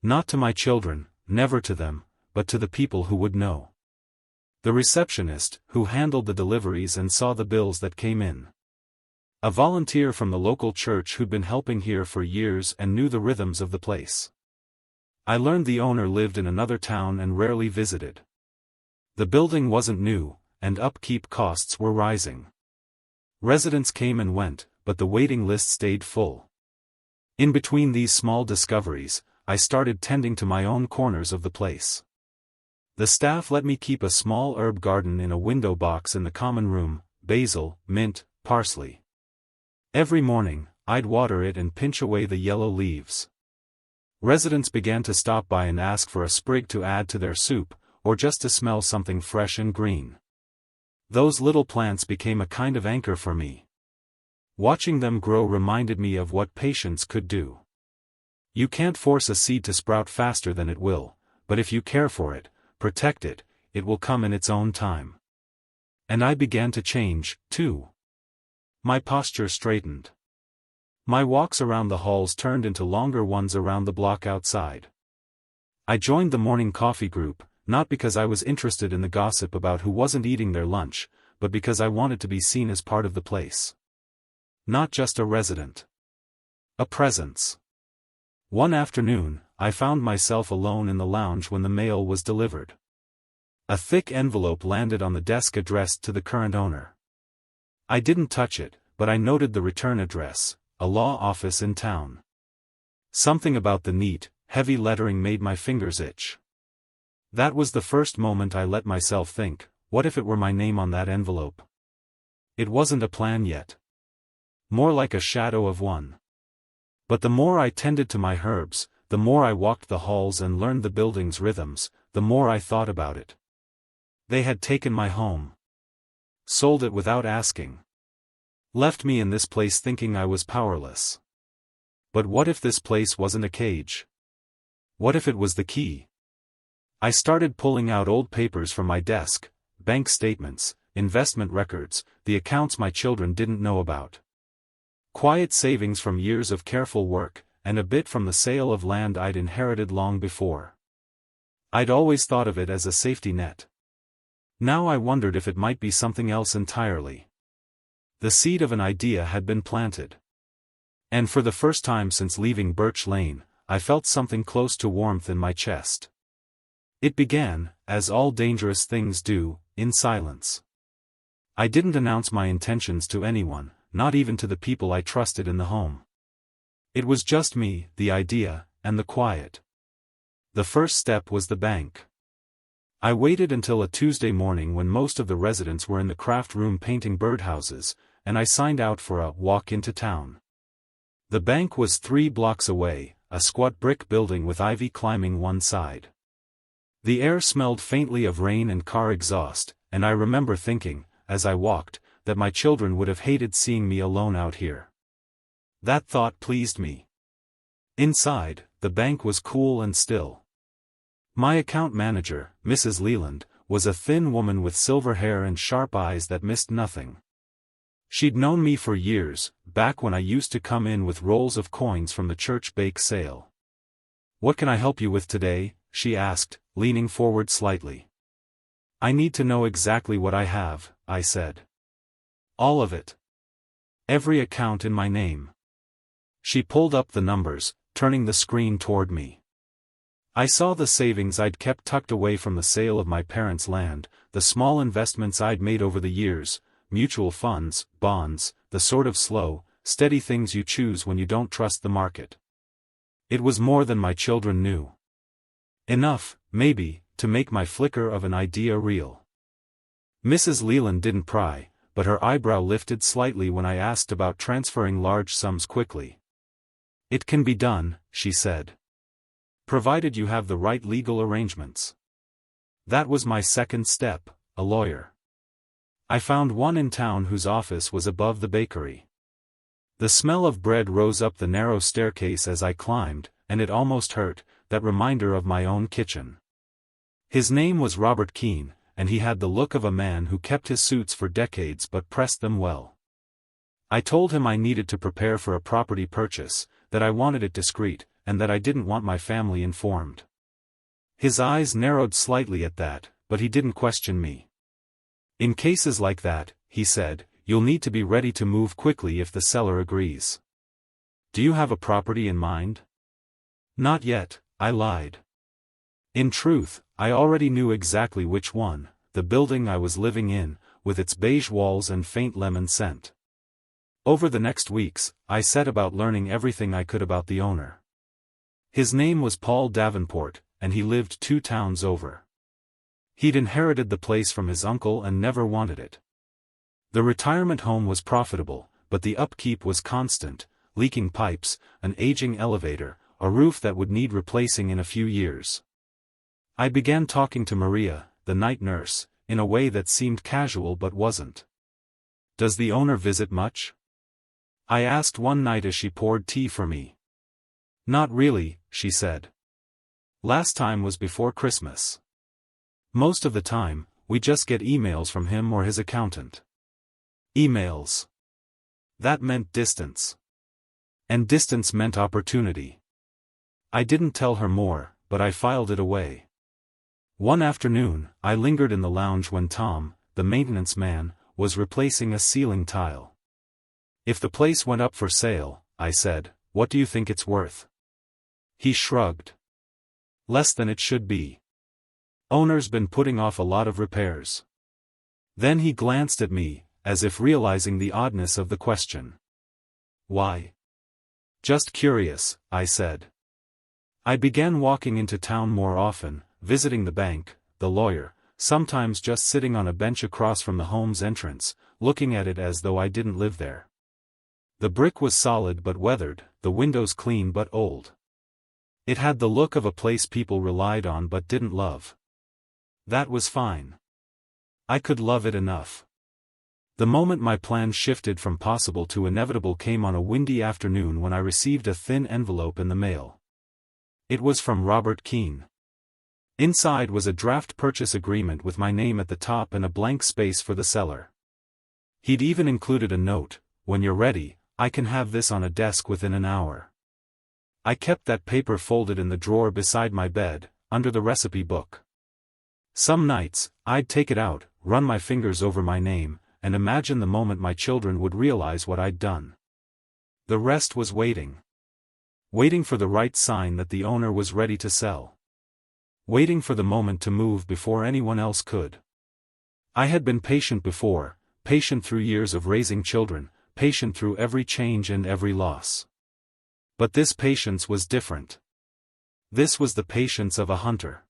Not to my children, never to them, but to the people who would know. The receptionist, who handled the deliveries and saw the bills that came in. A volunteer from the local church who'd been helping here for years and knew the rhythms of the place. I learned the owner lived in another town and rarely visited. The building wasn't new, and upkeep costs were rising. Residents came and went, but the waiting list stayed full. In between these small discoveries, I started tending to my own corners of the place. The staff let me keep a small herb garden in a window box in the common room, basil, mint, parsley. Every morning, I'd water it and pinch away the yellow leaves. Residents began to stop by and ask for a sprig to add to their soup, or just to smell something fresh and green. Those little plants became a kind of anchor for me. Watching them grow reminded me of what patience could do. You can't force a seed to sprout faster than it will, but if you care for it, protect it, it will come in its own time. And I began to change, too. My posture straightened. My walks around the halls turned into longer ones around the block outside. I joined the morning coffee group, not because I was interested in the gossip about who wasn't eating their lunch, but because I wanted to be seen as part of the place. Not just a resident. A presence. One afternoon, I found myself alone in the lounge when the mail was delivered. A thick envelope landed on the desk addressed to the current owner. I didn't touch it, but I noted the return address, a law office in town. Something about the neat, heavy lettering made my fingers itch. That was the first moment I let myself think, what if it were my name on that envelope? It wasn't a plan yet. More like a shadow of one. But the more I tended to my herbs, the more I walked the halls and learned the building's rhythms, the more I thought about it. They had taken my home. Sold it without asking. Left me in this place thinking I was powerless. But what if this place wasn't a cage? What if it was the key? I started pulling out old papers from my desk, bank statements, investment records, the accounts my children didn't know about. Quiet savings from years of careful work, and a bit from the sale of land I'd inherited long before. I'd always thought of it as a safety net. Now I wondered if it might be something else entirely. The seed of an idea had been planted. And for the first time since leaving Birch Lane, I felt something close to warmth in my chest. It began, as all dangerous things do, in silence. I didn't announce my intentions to anyone, not even to the people I trusted in the home. It was just me, the idea, and the quiet. The first step was the bank. I waited until a Tuesday morning when most of the residents were in the craft room painting birdhouses, and I signed out for a walk into town. The bank was 3 blocks away, a squat brick building with ivy climbing one side. The air smelled faintly of rain and car exhaust, and I remember thinking, as I walked, that my children would have hated seeing me alone out here. That thought pleased me. Inside, the bank was cool and still. My account manager, Mrs. Leland, was a thin woman with silver hair and sharp eyes that missed nothing. She'd known me for years, back when I used to come in with rolls of coins from the church bake sale. "What can I help you with today?" she asked, leaning forward slightly. "I need to know exactly what I have," I said. "All of it. Every account in my name." She pulled up the numbers, turning the screen toward me. I saw the savings I'd kept tucked away from the sale of my parents' land, the small investments I'd made over the years, mutual funds, bonds, the sort of slow, steady things you choose when you don't trust the market. It was more than my children knew. Enough, maybe, to make my flicker of an idea real. Mrs. Leland didn't pry, but her eyebrow lifted slightly when I asked about transferring large sums quickly. "It can be done," she said. "Provided you have the right legal arrangements." That was my second step, a lawyer. I found one in town whose office was above the bakery. The smell of bread rose up the narrow staircase as I climbed, and it almost hurt, that reminder of my own kitchen. His name was Robert Keene, and he had the look of a man who kept his suits for decades but pressed them well. I told him I needed to prepare for a property purchase, that I wanted it discreet, and that I didn't want my family informed. His eyes narrowed slightly at that, but he didn't question me. "In cases like that," he said, "you'll need to be ready to move quickly if the seller agrees." "Do you have a property in mind?" "Not yet," I lied. In truth, I already knew exactly which one, the building I was living in, with its beige walls and faint lemon scent. Over the next weeks, I set about learning everything I could about the owner. His name was Paul Davenport, and he lived 2 towns over. He'd inherited the place from his uncle and never wanted it. The retirement home was profitable, but the upkeep was constant, leaking pipes, an aging elevator, a roof that would need replacing in a few years. I began talking to Maria, the night nurse, in a way that seemed casual but wasn't. "Does the owner visit much?" I asked one night as she poured tea for me. "Not really," she said. "Last time was before Christmas. Most of the time, we just get emails from him or his accountant." Emails. That meant distance. And distance meant opportunity. I didn't tell her more, but I filed it away. One afternoon, I lingered in the lounge when Tom, the maintenance man, was replacing a ceiling tile. "If the place went up for sale," I said, "what do you think it's worth?" He shrugged. "Less than it should be. Owner's been putting off a lot of repairs." Then he glanced at me, as if realizing the oddness of the question. "Why?" "Just curious," I said. I began walking into town more often, visiting the bank, the lawyer, sometimes just sitting on a bench across from the home's entrance, looking at it as though I didn't live there. The brick was solid but weathered, the windows clean but old. It had the look of a place people relied on but didn't love. That was fine. I could love it enough. The moment my plans shifted from possible to inevitable came on a windy afternoon when I received a thin envelope in the mail. It was from Robert Keene. Inside was a draft purchase agreement with my name at the top and a blank space for the seller. He'd even included a note, "When you're ready, I can have this on a desk within an hour." I kept that paper folded in the drawer beside my bed, under the recipe book. Some nights, I'd take it out, run my fingers over my name, and imagine the moment my children would realize what I'd done. The rest was waiting. Waiting for the right sign that the owner was ready to sell. Waiting for the moment to move before anyone else could. I had been patient before, patient through years of raising children, patient through every change and every loss. But this patience was different. This was the patience of a hunter.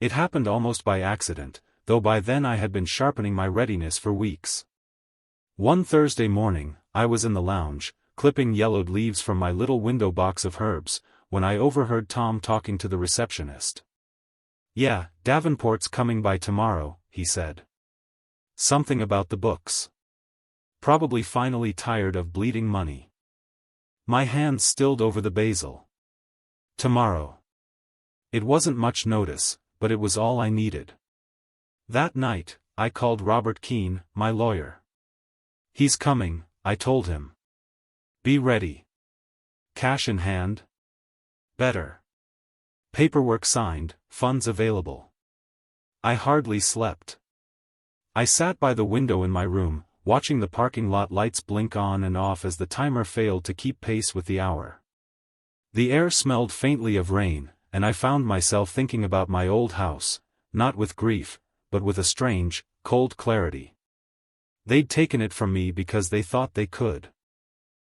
It happened almost by accident, though by then I had been sharpening my readiness for weeks. One Thursday morning, I was in the lounge, clipping yellowed leaves from my little window box of herbs, when I overheard Tom talking to the receptionist. "Yeah, Davenport's coming by tomorrow," he said. Something about the books. Probably finally tired of bleeding money. My hands stilled over the basil. Tomorrow. It wasn't much notice, but it was all I needed. That night, I called Robert Keene, my lawyer. "He's coming," I told him. "Be ready. Cash in hand?" "Better. Paperwork signed, funds available." I hardly slept. I sat by the window in my room, watching the parking lot lights blink on and off as the timer failed to keep pace with the hour. The air smelled faintly of rain, and I found myself thinking about my old house, not with grief, but with a strange, cold clarity. They'd taken it from me because they thought they could.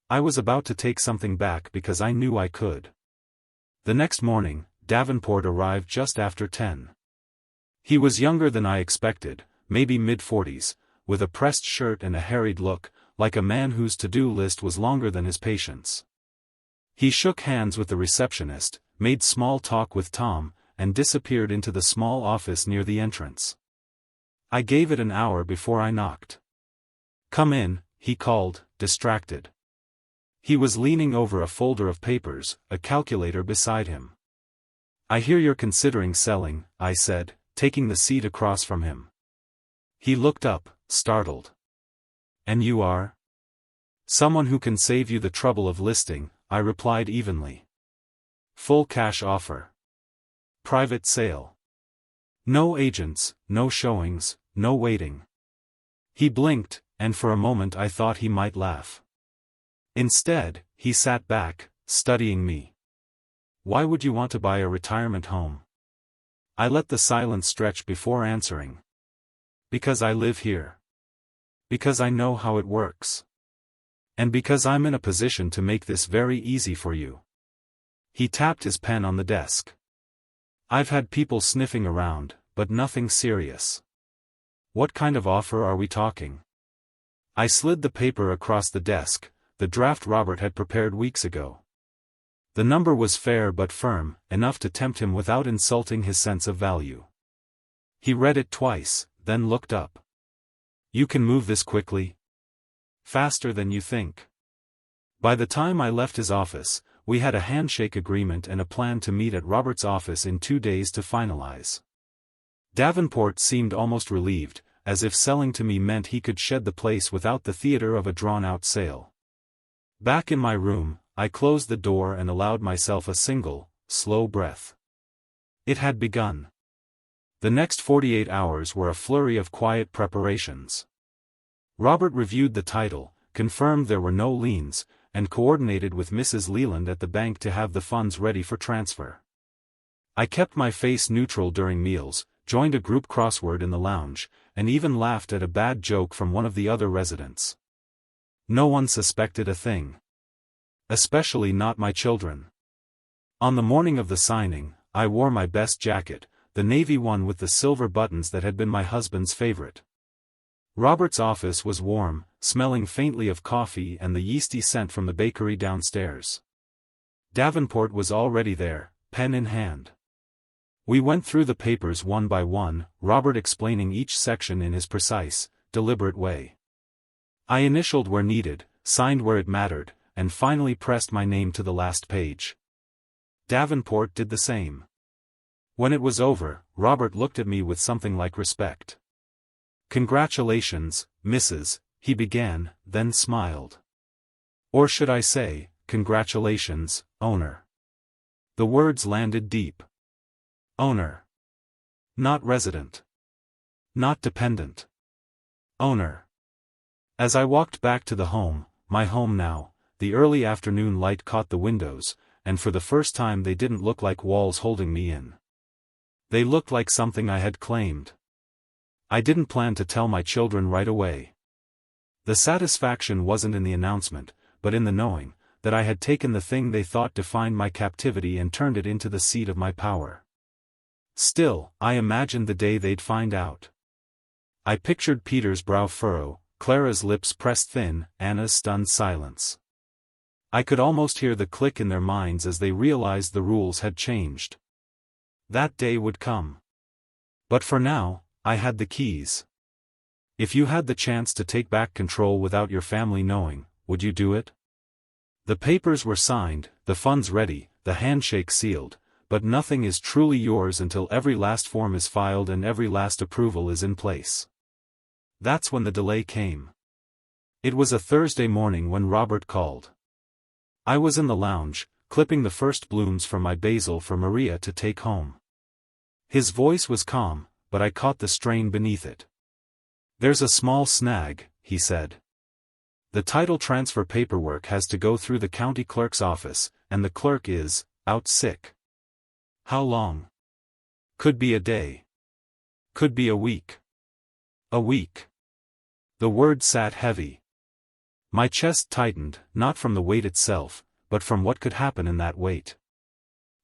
I was about to take something back because I knew I could. The next morning, Davenport arrived just after 10. He was younger than I expected, maybe mid-40s, with a pressed shirt and a harried look, like a man whose to-do list was longer than his patience. He shook hands with the receptionist, made small talk with Tom, and disappeared into the small office near the entrance. I gave it an hour before I knocked. "Come in," he called, distracted. He was leaning over a folder of papers, a calculator beside him. "I hear you're considering selling," I said, taking the seat across from him. He looked up, startled. "And you are?" "Someone who can save you the trouble of listing," I replied evenly. "Full cash offer. Private sale. No agents, no showings, no waiting." He blinked, and for a moment I thought he might laugh. Instead, he sat back, studying me. "Why would you want to buy a retirement home?" I let the silence stretch before answering. "Because I live here. Because I know how it works. And because I'm in a position to make this very easy for you." He tapped his pen on the desk. "I've had people sniffing around, but nothing serious." "What kind of offer are we talking?" I slid the paper across the desk, the draft Robert had prepared weeks ago. The number was fair but firm, enough to tempt him without insulting his sense of value. He read it twice, then looked up. "You can move this quickly?" "Faster than you think." By the time I left his office, we had a handshake agreement and a plan to meet at Robert's office in 2 days to finalize. Davenport seemed almost relieved, as if selling to me meant he could shed the place without the theater of a drawn-out sale. Back in my room, I closed the door and allowed myself a single, slow breath. It had begun. The next 48 hours were a flurry of quiet preparations. Robert reviewed the title, confirmed there were no liens, and coordinated with Mrs. Leland at the bank to have the funds ready for transfer. I kept my face neutral during meals, joined a group crossword in the lounge, and even laughed at a bad joke from one of the other residents. No one suspected a thing. Especially not my children. On the morning of the signing, I wore my best jacket, the navy one with the silver buttons that had been my husband's favorite. Robert's office was warm, smelling faintly of coffee and the yeasty scent from the bakery downstairs. Davenport was already there, pen in hand. We went through the papers one by one, Robert explaining each section in his precise, deliberate way. I initialed where needed, signed where it mattered, and finally pressed my name to the last page. Davenport did the same. When it was over, Robert looked at me with something like respect. "Congratulations, Mrs." he began, then smiled. "Or should I say, congratulations, owner." The words landed deep. Owner. Not resident. Not dependent. Owner. As I walked back to the home, my home now, the early afternoon light caught the windows, and for the first time they didn't look like walls holding me in. They looked like something I had claimed. I didn't plan to tell my children right away. The satisfaction wasn't in the announcement, but in the knowing that I had taken the thing they thought defined my captivity and turned it into the seat of my power. Still, I imagined the day they'd find out. I pictured Peter's brow furrow, Clara's lips pressed thin, Anna's stunned silence. I could almost hear the click in their minds as they realized the rules had changed. That day would come. But for now, I had the keys. If you had the chance to take back control without your family knowing, would you do it? The papers were signed, the funds ready, the handshake sealed, but nothing is truly yours until every last form is filed and every last approval is in place. That's when the delay came. It was a Thursday morning when Robert called. I was in the lounge, clipping the first blooms from my basil for Maria to take home. His voice was calm, but I caught the strain beneath it. "There's a small snag," he said. "The title transfer paperwork has to go through the county clerk's office, and the clerk is out sick." "How long?" "Could be a day. Could be a week." "A week." The word sat heavy. My chest tightened, not from the weight itself, but from what could happen in that weight.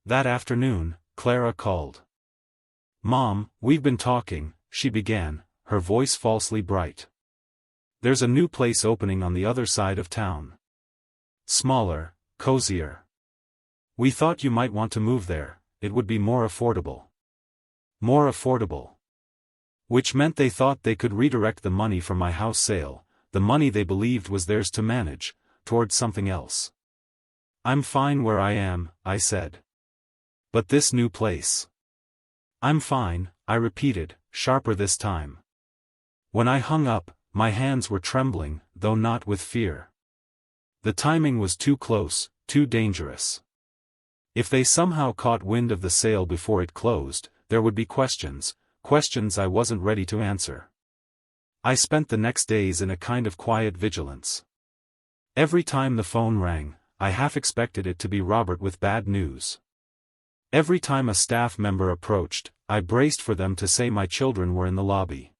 That afternoon, Clara called. "Mom, we've been talking," she began, her voice falsely bright. "There's a new place opening on the other side of town. Smaller, cozier. We thought you might want to move there, it would be more affordable." More affordable. Which meant they thought they could redirect the money from my house sale, the money they believed was theirs to manage, towards something else. "I'm fine where I am," I said. "But this new place." "I'm fine," I repeated, sharper this time. When I hung up, my hands were trembling, though not with fear. The timing was too close, too dangerous. If they somehow caught wind of the sale before it closed, there would be questions I wasn't ready to answer. I spent the next days in a kind of quiet vigilance. Every time the phone rang, I half expected it to be Robert with bad news. Every time a staff member approached, I braced for them to say my children were in the lobby.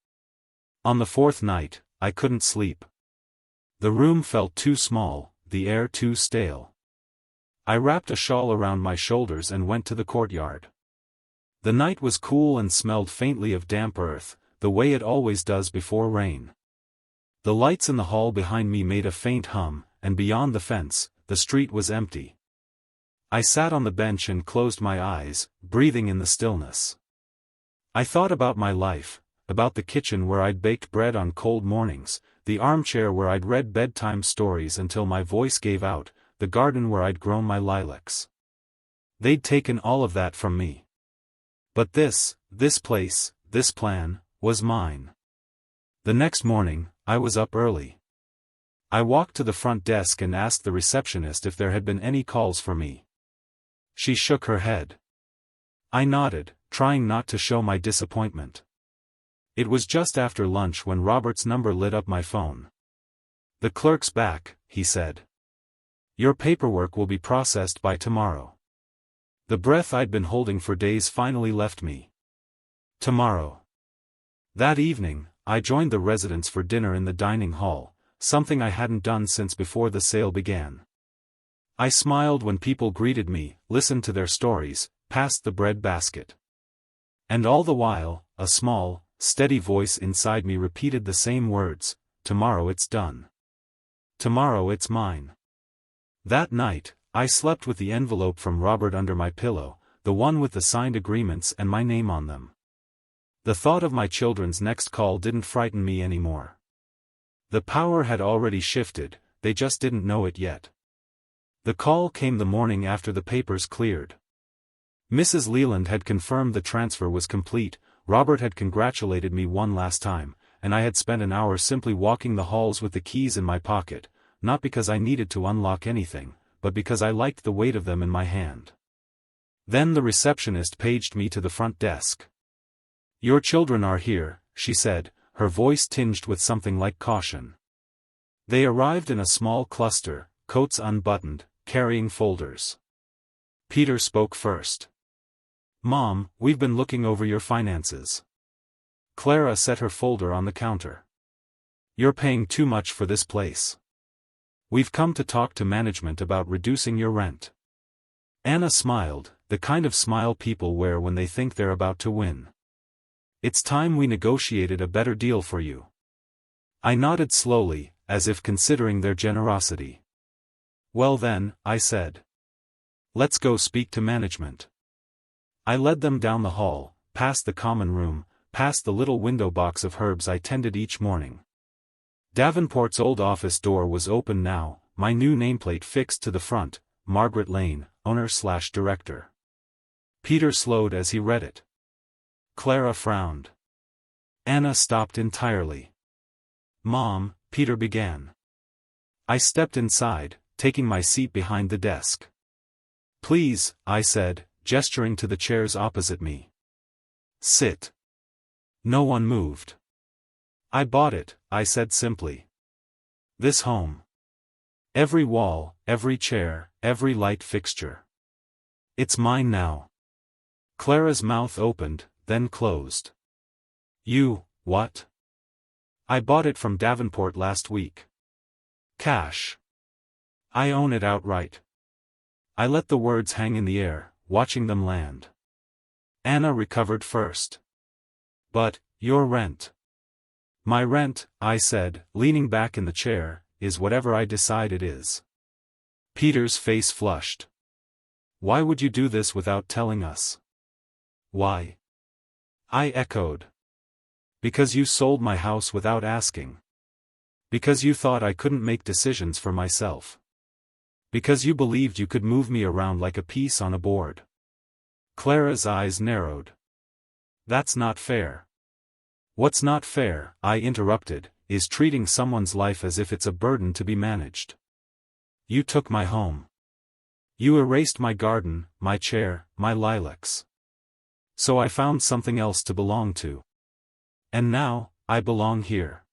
On the fourth night, I couldn't sleep. The room felt too small, the air too stale. I wrapped a shawl around my shoulders and went to the courtyard. The night was cool and smelled faintly of damp earth, the way it always does before rain. The lights in the hall behind me made a faint hum, and beyond the fence, the street was empty. I sat on the bench and closed my eyes, breathing in the stillness. I thought about my life, about the kitchen where I'd baked bread on cold mornings, the armchair where I'd read bedtime stories until my voice gave out, the garden where I'd grown my lilacs. They'd taken all of that from me. But this place, this plan, was mine. The next morning, I was up early. I walked to the front desk and asked the receptionist if there had been any calls for me. She shook her head. I nodded, trying not to show my disappointment. It was just after lunch when Robert's number lit up my phone. "The clerk's back," he said. "Your paperwork will be processed by tomorrow." The breath I'd been holding for days finally left me. Tomorrow. That evening, I joined the residents for dinner in the dining hall, something I hadn't done since before the sale began. I smiled when people greeted me, listened to their stories, passed the bread basket. And all the while, a small, steady voice inside me repeated the same words, "Tomorrow it's done. Tomorrow it's mine." That night, I slept with the envelope from Robert under my pillow, the one with the signed agreements and my name on them. The thought of my children's next call didn't frighten me anymore. The power had already shifted, they just didn't know it yet. The call came the morning after the papers cleared. Mrs. Leland had confirmed the transfer was complete, Robert had congratulated me one last time, and I had spent an hour simply walking the halls with the keys in my pocket, not because I needed to unlock anything, but because I liked the weight of them in my hand. Then the receptionist paged me to the front desk. Your children are here, she said, her voice tinged with something like caution. They arrived in a small cluster, coats unbuttoned, carrying folders. Peter spoke first. Mom, we've been looking over your finances. Clara set her folder on the counter. You're paying too much for this place. We've come to talk to management about reducing your rent. Anna smiled, the kind of smile people wear when they think they're about to win. It's time we negotiated a better deal for you. I nodded slowly, as if considering their generosity. Well then, I said. Let's go speak to management. I led them down the hall, past the common room, past the little window box of herbs I tended each morning. Davenport's old office door was open now, my new nameplate fixed to the front, Margaret Lane, owner/director. Peter slowed as he read it. Clara frowned. Anna stopped entirely. Mom, Peter began. I stepped inside, taking my seat behind the desk. Please, I said, gesturing to the chairs opposite me. Sit. No one moved. I bought it, I said simply. This home. Every wall, every chair, every light fixture. It's mine now. Clara's mouth opened, then closed. You, what? I bought it from Davenport last week. Cash. I own it outright. I let the words hang in the air, watching them land. Anna recovered first. But, your rent. My rent, I said, leaning back in the chair, is whatever I decide it is. Peter's face flushed. Why would you do this without telling us? Why? I echoed. Because you sold my house without asking. Because you thought I couldn't make decisions for myself. Because you believed you could move me around like a piece on a board. Clara's eyes narrowed. That's not fair. What's not fair, I interrupted, is treating someone's life as if it's a burden to be managed. You took my home. You erased my garden, my chair, my lilacs. So I found something else to belong to. And now, I belong here.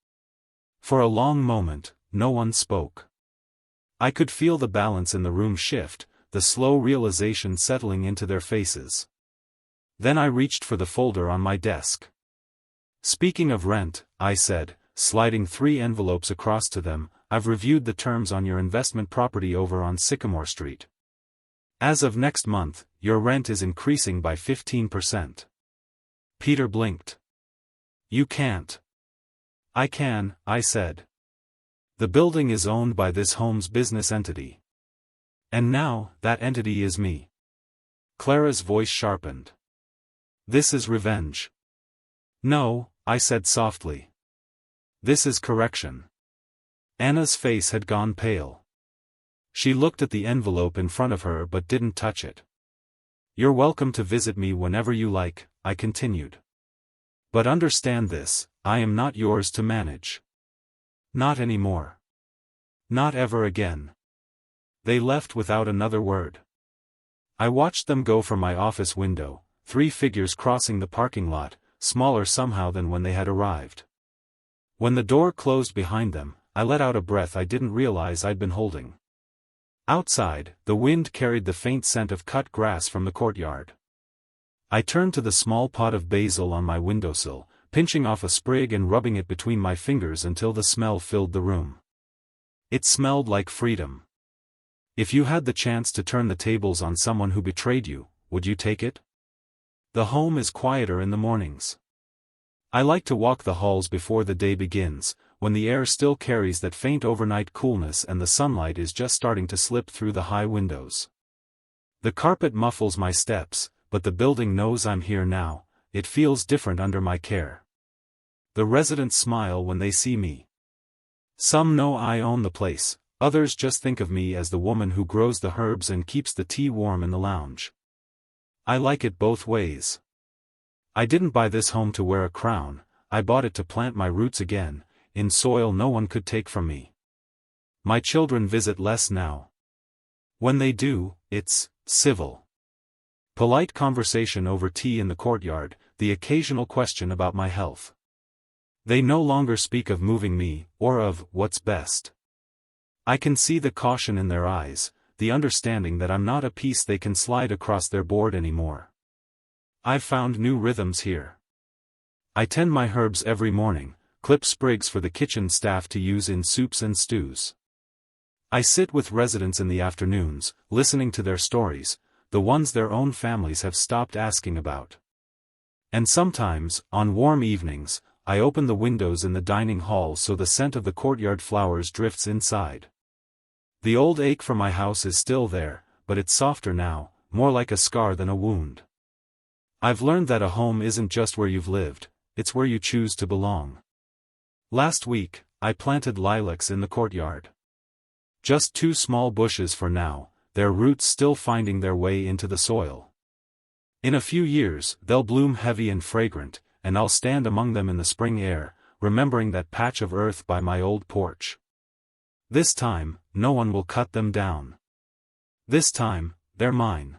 For a long moment, no one spoke. I could feel the balance in the room shift, the slow realization settling into their faces. Then I reached for the folder on my desk. Speaking of rent, I said, sliding 3 envelopes across to them, I've reviewed the terms on your investment property over on Sycamore Street. As of next month, your rent is increasing by 15%. Peter blinked. You can't. I can, I said. The building is owned by this home's business entity. And now, that entity is me. Clara's voice sharpened. This is revenge. No, I said softly. This is correction. Anna's face had gone pale. She looked at the envelope in front of her but didn't touch it. You're welcome to visit me whenever you like, I continued. But understand this, I am not yours to manage. Not anymore. Not ever again. They left without another word. I watched them go from my office window, 3 figures crossing the parking lot, smaller somehow than when they had arrived. When the door closed behind them, I let out a breath I didn't realize I'd been holding. Outside, the wind carried the faint scent of cut grass from the courtyard. I turned to the small pot of basil on my windowsill, pinching off a sprig and rubbing it between my fingers until the smell filled the room. It smelled like freedom. If you had the chance to turn the tables on someone who betrayed you, would you take it? The home is quieter in the mornings. I like to walk the halls before the day begins, when the air still carries that faint overnight coolness and the sunlight is just starting to slip through the high windows. The carpet muffles my steps, but the building knows I'm here now. It feels different under my care. The residents smile when they see me. Some know I own the place, others just think of me as the woman who grows the herbs and keeps the tea warm in the lounge. I like it both ways. I didn't buy this home to wear a crown, I bought it to plant my roots again, in soil no one could take from me. My children visit less now. When they do, it's civil. Polite conversation over tea in the courtyard, the occasional question about my health. They no longer speak of moving me, or of what's best. I can see the caution in their eyes, the understanding that I'm not a piece they can slide across their board anymore. I've found new rhythms here. I tend my herbs every morning, clip sprigs for the kitchen staff to use in soups and stews. I sit with residents in the afternoons, listening to their stories, the ones their own families have stopped asking about. And sometimes, on warm evenings, I open the windows in the dining hall so the scent of the courtyard flowers drifts inside. The old ache for my house is still there, but it's softer now, more like a scar than a wound. I've learned that a home isn't just where you've lived, it's where you choose to belong. Last week, I planted lilacs in the courtyard. Just 2 small bushes for now, their roots still finding their way into the soil. In a few years, they'll bloom heavy and fragrant, and I'll stand among them in the spring air, remembering that patch of earth by my old porch. This time, no one will cut them down. This time, they're mine.